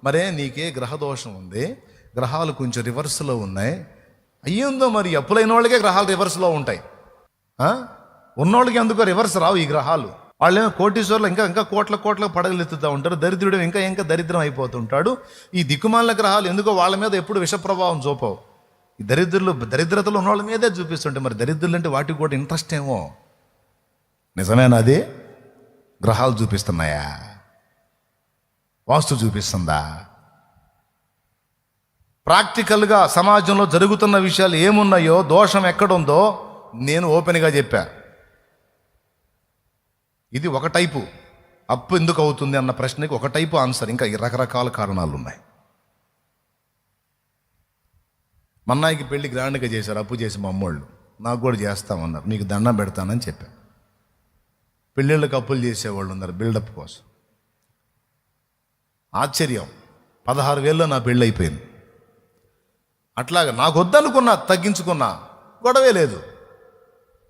మరే నీకే గ్రహదోషం ఉంది, గ్రహాలు కొంచెం రివర్స్లో ఉన్నాయి, అయ్యిందో మరి అప్పులైన వాళ్ళకే గ్రహాలు రివర్స్లో ఉంటాయి, ఉన్నోళ్ళకి ఎందుకో రివర్స్ రావు ఈ గ్రహాలు. వాళ్ళేమో కోటీశ్వర్లు ఇంకా ఇంకా కోట్ల పడగలెత్తుతూ ఉంటారు, దరిద్రుడు ఇంకా ఇంకా దరిద్రం అయిపోతుంటాడు. ఈ దిక్కుమాలిన గ్రహాలు ఎందుకో వాళ్ళ మీద ఎప్పుడు విష ప్రభావం చూపవు. ఈ దరిద్రతలు ఉన్న వాళ్ళ మీదే చూపిస్తుంటే మరి దరిద్రులు అంటే వాటికి కూడా ఇంట్రెస్ట్ ఏమో. నిజమేనా? అది గ్రహాలు చూపిస్తున్నాయా? వాస్తు చూపిస్తుందా? ప్రాక్టికల్గా సమాజంలో జరుగుతున్న విషయాలు ఏమున్నాయో, దోషం ఎక్కడుందో నేను ఓపెన్గా చెప్పా. ఇది ఒక టైపు అప్పు ఎందుకు అవుతుంది అన్న ప్రశ్నకి ఒక టైపు ఆన్సర్. ఇంకా రకరకాల కారణాలు ఉన్నాయి. మన్నాయికి పెళ్లి గ్రాండ్గా చేశారు, అప్పు చేసి మా అమ్మోళ్ళు. నాకు కూడా చేస్తామన్నారు, మీకు దండం పెడతానని చెప్పాను. పెళ్ళిళ్ళకి అప్పులు చేసేవాళ్ళు ఉన్నారు బిల్డప్ కోసం. ఆశ్చర్యం, 16,000లో నా పెళ్ళి అయిపోయింది. అట్లాగా నాకు వద్దనుకున్నా, తగ్గించుకున్నా, గొడవే లేదు.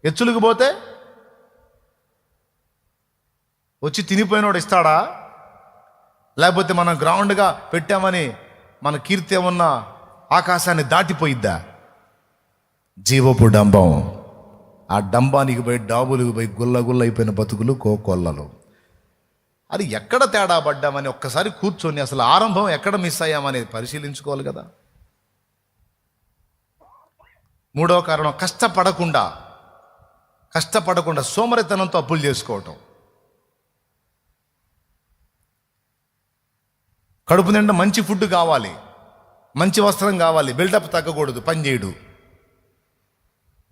ఎచ్చులకు పోతే వచ్చి తినిపోయినోడు ఇస్తాడా? లేకపోతే మనం గ్రౌండ్గా పెట్టామని మన కీర్తి ఏమన్నా ఆకాశాన్ని దాటిపోయిద్దా? జీవపు డంబం. ఆ డంబానికి పోయి డాబులకు పోయి గుల్ల అయిపోయిన బతుకులు కోకొల్లలు. అది ఎక్కడ తేడా పడ్డామని ఒక్కసారి కూర్చొని అసలు ఆరంభం ఎక్కడ మిస్ అయ్యామని పరిశీలించుకోవాలి కదా. మూడవ కారణం, కష్టపడకుండా సోమరితనంతో అప్పులు చేసుకోవటం. కడుపు నిండా మంచి ఫుడ్ కావాలి, మంచి వస్త్రం కావాలి, బిల్డప్ తగ్గకూడదు, పని చేయడు.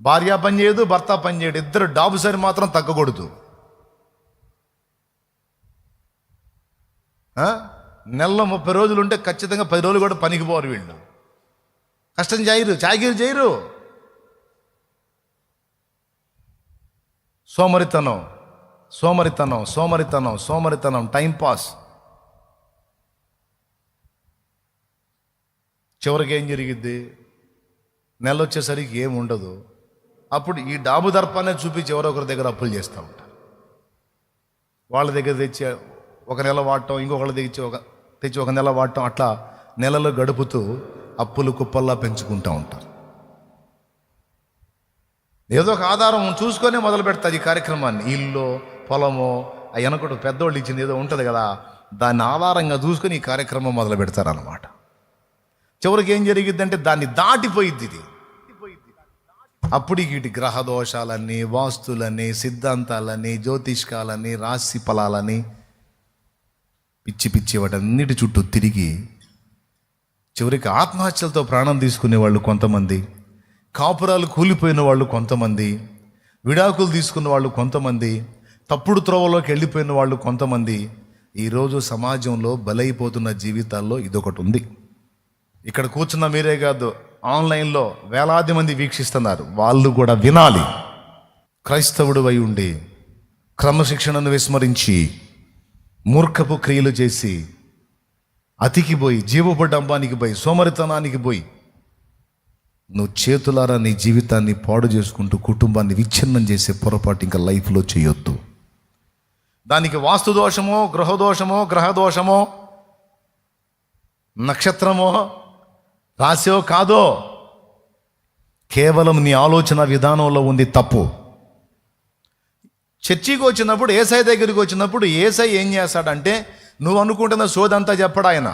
భార్య పని చేయదు, భర్త పని చేయడు, ఇద్దరు డాబు సరి మాత్రం తగ్గకూడదు. నెలలో 30 రోజులు ఉంటే ఖచ్చితంగా 10 రోజులు కూడా పనికి పోరు వీళ్ళు. కష్టం చేయరు, చాకిరీ చేయరు. సోమరితనం, టైంపాస్. చివరికి ఏం జరిగిద్ది? నెల వచ్చేసరికి ఏం ఉండదు. అప్పుడు ఈ డాబు దర్పాన్ని చూపించి ఎవరో ఒకరి దగ్గర అప్పులు చేస్తూ ఉంటారు. వాళ్ళ దగ్గర తెచ్చి ఒక నెల వాడటం, ఇంకొకళ్ళ తెచ్చి ఒక నెల వాడటం, అట్లా నెలలు గడుపుతూ అప్పులు కుప్పల్లా పెంచుకుంటూ ఉంటారు. ఏదో ఒక ఆధారం చూసుకొని మొదలు పెడతారు ఈ కార్యక్రమాన్ని. ఇల్లు, పొలమో, ఆ వెనకడు పెద్దోళ్ళు ఇచ్చింది ఏదో ఉంటుంది కదా, దాన్ని ఆధారంగా చూసుకొని ఈ కార్యక్రమం మొదలు పెడతారన్నమాట. చివరికి ఏం జరిగిద్దంటే దాన్ని దాటిపోయిద్ది ఇది. అప్పుడు వీటి గ్రహ దోషాలని, వాస్తులని, సిద్ధాంతాలని, జ్యోతిష్కాలని, రాశి ఫలాలని, పిచ్చి వాటన్నిటి చుట్టూ తిరిగి చివరికి ఆత్మహత్యలతో ప్రాణం తీసుకునే వాళ్ళు కొంతమంది, కాపురాలు కూలిపోయిన వాళ్ళు కొంతమంది, విడాకులు తీసుకున్న వాళ్ళు కొంతమంది, తప్పుడు త్రోవలోకి వెళ్ళిపోయిన వాళ్ళు కొంతమంది. ఈరోజు సమాజంలో బలైపోతున్న జీవితాల్లో ఇదొకటి ఉంది. ఇక్కడ కూర్చున్న మీరే కాదు, ఆన్లైన్లో వేలాది మంది వీక్షిస్తున్నారు. వాళ్ళు కూడా వినాలి. క్రైస్తవుడు అయి ఉండి క్రమశిక్షణను విస్మరించి మూర్ఖపు క్రియలు చేసి అతికిపోయి జీవపు డంబానికి పోయి సోమరితనానికి పోయి నువ్వు చేతులారా నీ జీవితాన్ని పాడు చేసుకుంటూ కుటుంబాన్ని విచ్ఛిన్నం చేసే పొరపాటు ఇంకా లైఫ్లో చేయొద్దు. దానికి వాస్తు దోషమో, గ్రహదోషమో, నక్షత్రమో, రాశో కాదో, కేవలం నీ ఆలోచన విధానంలో ఉంది తప్పు. చర్చికి వచ్చినప్పుడు, ఏసై దగ్గరికి వచ్చినప్పుడు ఏసై ఏం చేస్తాడంటే నువ్వు అనుకుంటున్న సోదంతా చెప్పడు ఆయన.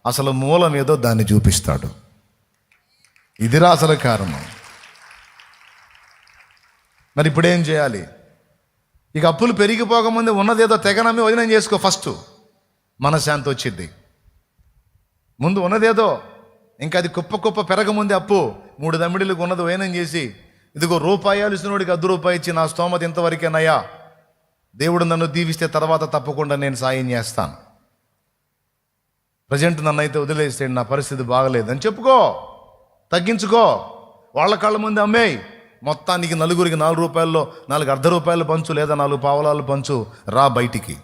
అసలు మూలం ఏదో దాన్ని చూపిస్తాడు. ఇదిరా అసలు కారణం. మరి ఇప్పుడేం చేయాలి? ఇక అప్పులు పెరిగిపోకముందే ఉన్నదేదో తెగనమ్మి వదినం చేసుకో. ఫస్ట్ మనశ్శాంతి వచ్చింది. ముందు ఉన్నదేదో, ఇంకా అది కుప్ప పెరగముందే అప్పు 3 దమ్మిడిలకు ఉన్నది వైనం చేసి, ఇదిగో రూపాయి ఇచ్చినోడికి ₹1 ఇచ్చి నా స్తోమత ఇంతవరకేనయ్యా, దేవుడు నన్ను దీవిస్తే తర్వాత తప్పకుండా నేను సాయం చేస్తాను, ప్రజెంట్ నన్ను అయితే వదిలేస్తే నా పరిస్థితి బాగలేదని చెప్పుకో, తగ్గించుకో. వాళ్ళ కళ్ళ ముందు అమ్మేయి. మొత్తానికి నలుగురికి ₹4, 4 అర్ధ రూపాయలు పంచు, లేదా 4 పావలాలు పంచు, రా బయటికి.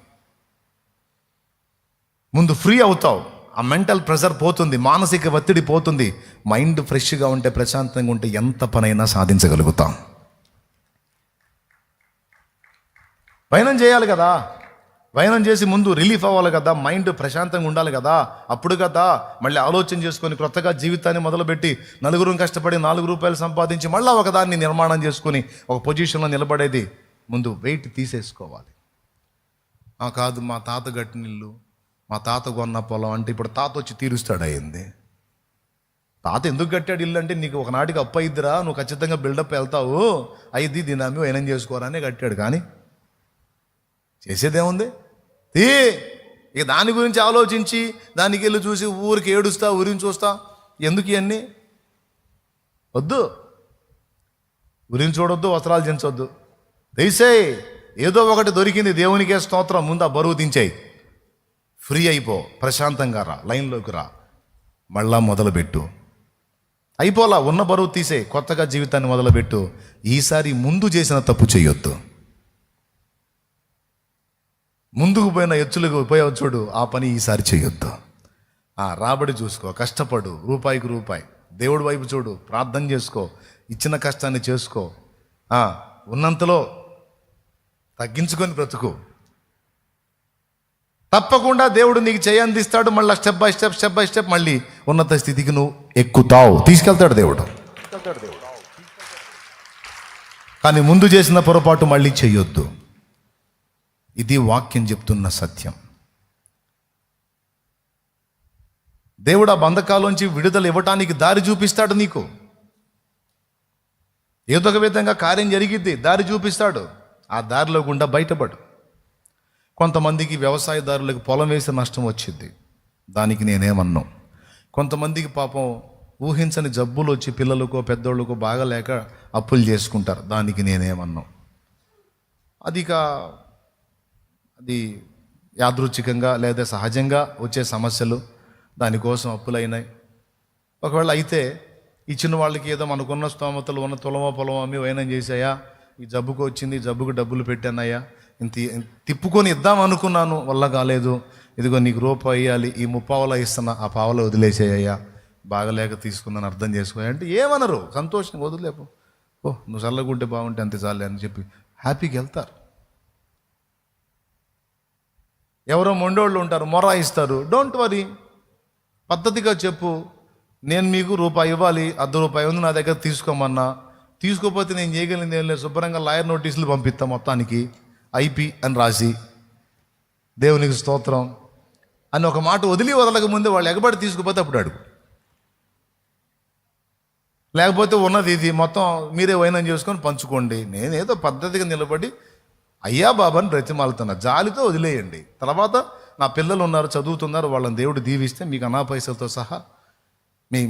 ముందు ఫ్రీ అవుతావు. ఆ మెంటల్ ప్రెషర్ పోతుంది, మానసిక ఒత్తిడి పోతుంది. మైండ్ ఫ్రెష్గా ఉంటే, ప్రశాంతంగా ఉంటే ఎంత పనైనా సాధించగలుగుతాం. వైనం చేయాలి కదా, వైనం చేసి ముందు రిలీఫ్ అవ్వాలి కదా, మైండ్ ప్రశాంతంగా ఉండాలి కదా. అప్పుడు కదా మళ్ళీ ఆలోచన చేసుకొని క్రొత్తగా జీవితాన్ని మొదలుపెట్టి నలుగురు కష్టపడి 4 రూపాయలు సంపాదించి మళ్ళీ ఒకదాన్ని నిర్మాణం చేసుకొని ఒక పొజిషన్లో నిలబడేది. ముందు వెయిట్ తీసేసుకోవాలి. కాదు మా తాత గట్టిన ఇల్లు, మా తాత కొన్న పొలం అంటే ఇప్పుడు తాత వచ్చి తీరుస్తాడు అయింది. తాత ఎందుకు కట్టాడు ఇల్లు అంటే నీకు ఒకనాటికి అప్పు అయిద్దిరా, నువ్వు ఖచ్చితంగా బిల్డప్ వెళ్తావు, అయ్యిద్ది దీన్ని అమ్మి వైనం చేసుకోరానే కట్టాడు. కానీ చేసేదేముంది? ఇక దాని గురించి ఆలోచించి దానికి వెళ్ళి చూసి ఊరికి ఏడుస్తా, ఊరిని చూస్తా, ఎందుకు ఇవన్నీ వద్దు. ఊరిని చూడొద్దు, వస్త్రాలు దించొద్దు. తీసేయ్, ఏదో ఒకటి దొరికింది, దేవునికే స్తోత్రం. ముందు ఆ బరువు దించేయి, ఫ్రీ అయిపో, ప్రశాంతంగా రా, లైన్లోకి రా, మళ్ళా మొదలుపెట్టు. అయిపోలా, ఉన్న బరువు తీసేయి, కొత్తగా జీవితాన్ని మొదలుపెట్టు. ఈసారి ముందు చేసిన తప్పు చేయొద్దు. ముందుకు పోయిన ఎచ్చులకు పోయావు చూడు, ఆ పని ఈసారి చేయొద్దు. రాబడి చూసుకో, కష్టపడు, రూపాయికి రూపాయి, దేవుడి వైపు చూడు, ప్రార్థన చేసుకో, ఇచ్చిన కష్టాన్ని చేసుకో, ఉన్నంతలో తగ్గించుకొని బ్రతుకు. తప్పకుండా దేవుడు నీకు చేయందిస్తాడు. మళ్ళీ స్టెప్ బై స్టెప్ మళ్ళీ ఉన్నత స్థితికి నువ్వు ఎక్కుతావు, తీసుకెళ్తాడు దేవుడు. కానీ ముందు చేసిన పొరపాటు మళ్ళీ చెయ్యొద్దు. ఇది వాక్యం చెప్తున్న సత్యం. దేవుడు ఆ బంధకాలోంచి విడుదల ఇవ్వటానికి దారి చూపిస్తాడు. నీకు ఏదో ఒక విధంగా కార్యం జరిగిద్ది, దారి చూపిస్తాడు. ఆ దారిలో గుండా బయటపడు. కొంతమందికి వ్యవసాయదారులకు పొలం వేసి నష్టం వచ్చింది, దానికి నేనేమన్నా. కొంతమందికి పాపం ఊహించని జబ్బులు వచ్చి పిల్లలకో పెద్దోళ్ళకో బాగాలేక అప్పులు చేసుకుంటారు, దానికి నేనేమన్నా. అది యాదృచ్ఛికంగా లేదా సహజంగా వచ్చే సమస్యలు, దానికోసం అప్పులైనాయి. ఒకవేళ అయితే ఇచ్చిన వాళ్ళకి ఏదో మనకున్న స్తోమతలు ఉన్న తులమో పొలమో అమ్మి వైనం చేసాయా, ఈ జబ్బుకు వచ్చింది, జబ్బుకు డబ్బులు పెట్టానయ్యా, తిప్పుకొని ఇద్దాం అనుకున్నాను, వల్ల కాలేదు, ఇదిగో నీకు రూపాయి ఇవ్వాలి, ఈ 30 పావలా ఇస్తున్నా, ఆ పావలా వదిలేసేయ్యా, బాగలేక తీసుకున్నాను అర్థం చేసుకోయా అంటే ఏమనరు, సంతోషంగా వదిలేపు, నువ్వు చల్లగుంటే బాగుంటే అంతే చాలే అని చెప్పి హ్యాపీగా వెళ్తారు. ఎవరో మొండోళ్ళు ఉంటారు, మొర ఇస్తారు. డోంట్ వరీ, పద్ధతిగా చెప్పు, నేను మీకు రూపాయి ఇవ్వాలి, ₹1 ఉంది నా దగ్గర, తీసుకోమన్నా. తీసుకోకపోతే నేను చేయగలిగింది ఏం లేదు, శుభ్రంగా లాయర్ నోటీసులు పంపిస్తా, మొత్తానికి ఐపీ అని రాసి, దేవునికి స్తోత్రం అని ఒక మాట వదలక ముందే వాళ్ళు ఎగబడి తీసుకుపోతే అప్పుడు అడుగు. లేకపోతే ఉన్నది ఇది మొత్తం మీరే వైనం చేసుకొని పంచుకోండి. నేనేదో పద్ధతిగా నిలబడి అయ్యా బాబాని బ్రతిమాలుతున్నా, జాలితో వదిలేయండి. తర్వాత నా పిల్లలు ఉన్నారు, చదువుతున్నారు, వాళ్ళని దేవుడు దీవిస్తే మీకు అనా పైసలతో సహా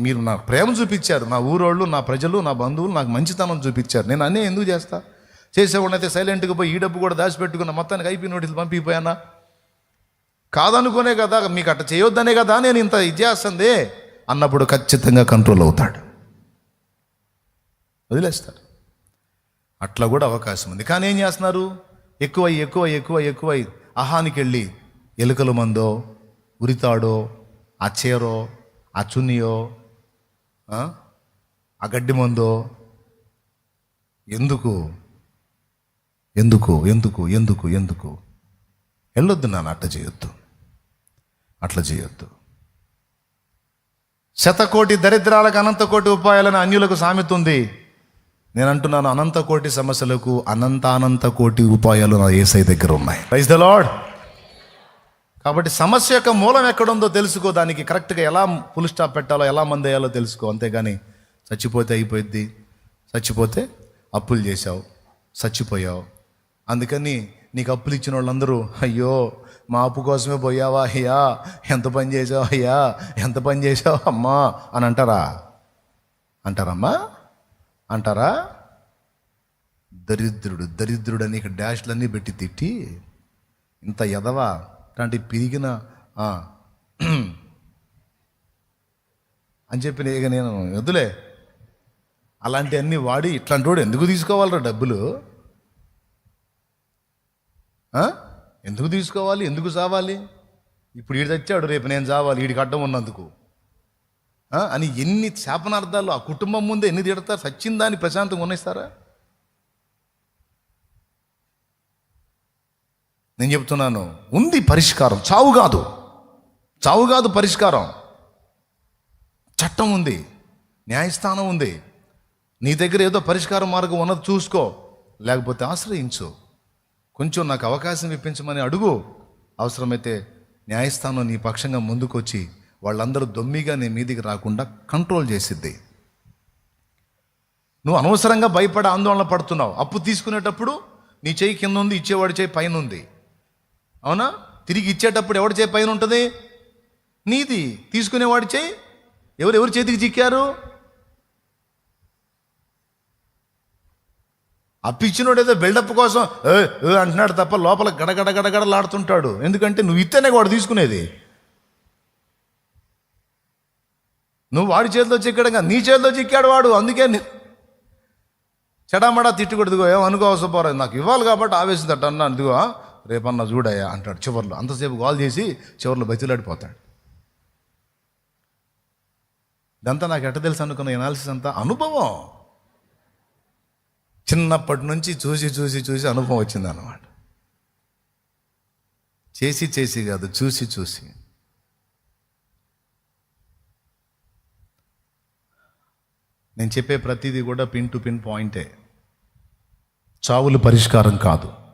మీరు నా ప్రేమ చూపించారు, నా ఊరోళ్ళు, నా ప్రజలు, నా బంధువులు నాకు మంచితనం చూపించారు. నేను అన్నీ ఎందుకు చేస్తా? చేసేవాడినైతే సైలెంట్గా పోయి ఈ డబ్బు కూడా దాచిపెట్టుకున్న, మొత్తానికి ఐపీ నోటీసులు పంపిపోయానా? కాదనుకునే కదా, మీకు అట్ట చేయొద్దనే కదా నేను ఇంత ఇది చేస్తుంది అన్నప్పుడు ఖచ్చితంగా కంట్రోల్ అవుతాడు, వదిలేస్తారు. అట్లా కూడా అవకాశం ఉంది. కానీ ఏం చేస్తున్నారు? ఎక్కువై అహానికి వెళ్ళి ఎలుకల మందో, ఉరితాడో, ఆ చీరో, ఆ చున్నీయో, ఆ గడ్డి మందో, ఎందుకు వెళ్ళొద్దు నాన్న, అట్లా చేయొద్దు. 100,000,000 దరిద్రాలకు 1,000,000,000 ఉపాయాలని అన్యులకు సామెత ఉంది. నేను అంటున్నాను, 1,000,000,000 సమస్యలకు అనంత కోటి ఉపాయాలు నా యేసయ్య దగ్గర ఉన్నాయి. Praise the lord. కాబట్టి సమస్య యొక్క మూలం ఎక్కడుందో తెలుసుకో, దానికి కరెక్ట్గా ఎలా ఫుల్ స్టాప్ పెట్టాలో, ఎలా మందు వేయాలో తెలుసుకో. అంతేగాని చచ్చిపోతే అయిపోయింది, చచ్చిపోతే అప్పులు చేశావు, చచ్చిపోయావు. అందుకని నీకు అప్పులు ఇచ్చిన వాళ్ళందరూ అయ్యో మా అప్పు కోసమే పోయావా అయ్యా, ఎంత పని చేసావు అయ్యా, ఎంత పని చేసావు అమ్మా అని అంటారా? దరిద్రుడు అని ఇక డాష్లన్నీ పెట్టి తిట్టి, ఇంత ఎదవా అలాంటి పిరిగిన అని చెప్పి ఇక నేను వద్దులే, అలాంటివన్నీ వాడి ఇట్లాంటి వాడు ఎందుకు తీసుకోవాలరా డబ్బులు? ఎందుకు తీసుకోవాలి? ఎందుకు సావాలి? ఇప్పుడు వీడు తెచ్చాడు, రేపు నేను చావాలి వీడికి అడ్డం ఉన్నందుకు అని ఎన్ని శాపనార్థాలు ఆ కుటుంబం ముందే ఎన్ని తిడతారు. సచ్చిందాన్ని ప్రశాంతంగా ఉన్నిస్తారా? నేను చెప్తున్నాను, ఉంది పరిష్కారం. చావు కాదు పరిష్కారం. చట్టం ఉంది, న్యాయస్థానం ఉంది. నీ దగ్గర ఏదో పరిష్కార మార్గం ఉన్నది చూసుకో, లేకపోతే ఆశ్రయించు. కొంచెం నాకు అవకాశం ఇప్పించమని అడుగు. అవసరమైతే న్యాయస్థానం నీ పక్షంగా ముందుకొచ్చి వాళ్ళందరూ దొమ్మిగా నీ మీదికి రాకుండా కంట్రోల్ చేసిద్ది. నువ్వు అనవసరంగా భయపడి ఆందోళన పడుతున్నావు. అప్పు తీసుకునేటప్పుడు నీ చేయి కింద ఉంది, ఇచ్చేవాడి చేయి పైన ఉంది. అవునా? తిరిగి ఇచ్చేటప్పుడు ఎవడి చేయి పైన ఉంటుంది? నీది. తీసుకునేవాడి చేయి ఎవరి చేతికి చిక్కారు? అప్పిచ్చినోడు ఏదో బిల్డప్ కోసం అంటున్నాడు తప్ప లోపల గడగడలాడుతుంటాడు. ఎందుకంటే నువ్వు ఇస్తేనే వాడు తీసుకునేది. నువ్వు వాడి చేతిలో చిక్కడంగా నీ చేతిలో చిక్కాడు వాడు. అందుకే చెడామడా తిట్టుకూడదుగో, ఏమనుకో అవసరం పోరాదు, నాకు ఇవ్వాలి కాబట్టి ఆవేశిందట అన్నా. ఇదిగో రేపన్నా చూడయ్యా అంటాడు. చివర్లో అంతసేపు కాల్ చేసి చివర్లో బతిలాడిపోతాడు. ఇదంతా నాకు ఎట్ట తెలుసు అనుకున్న ఎనాలిసిస్ అంతా అనుభవం. చిన్నప్పటి నుంచి చూసి అనుభవం వచ్చింది అన్నమాట. చేసి కాదు, చూసి. నేను చెప్పే ప్రతిదీ కూడా పిన్ టు పిన్ పాయింటే. చావులు పరిష్కారం కాదు.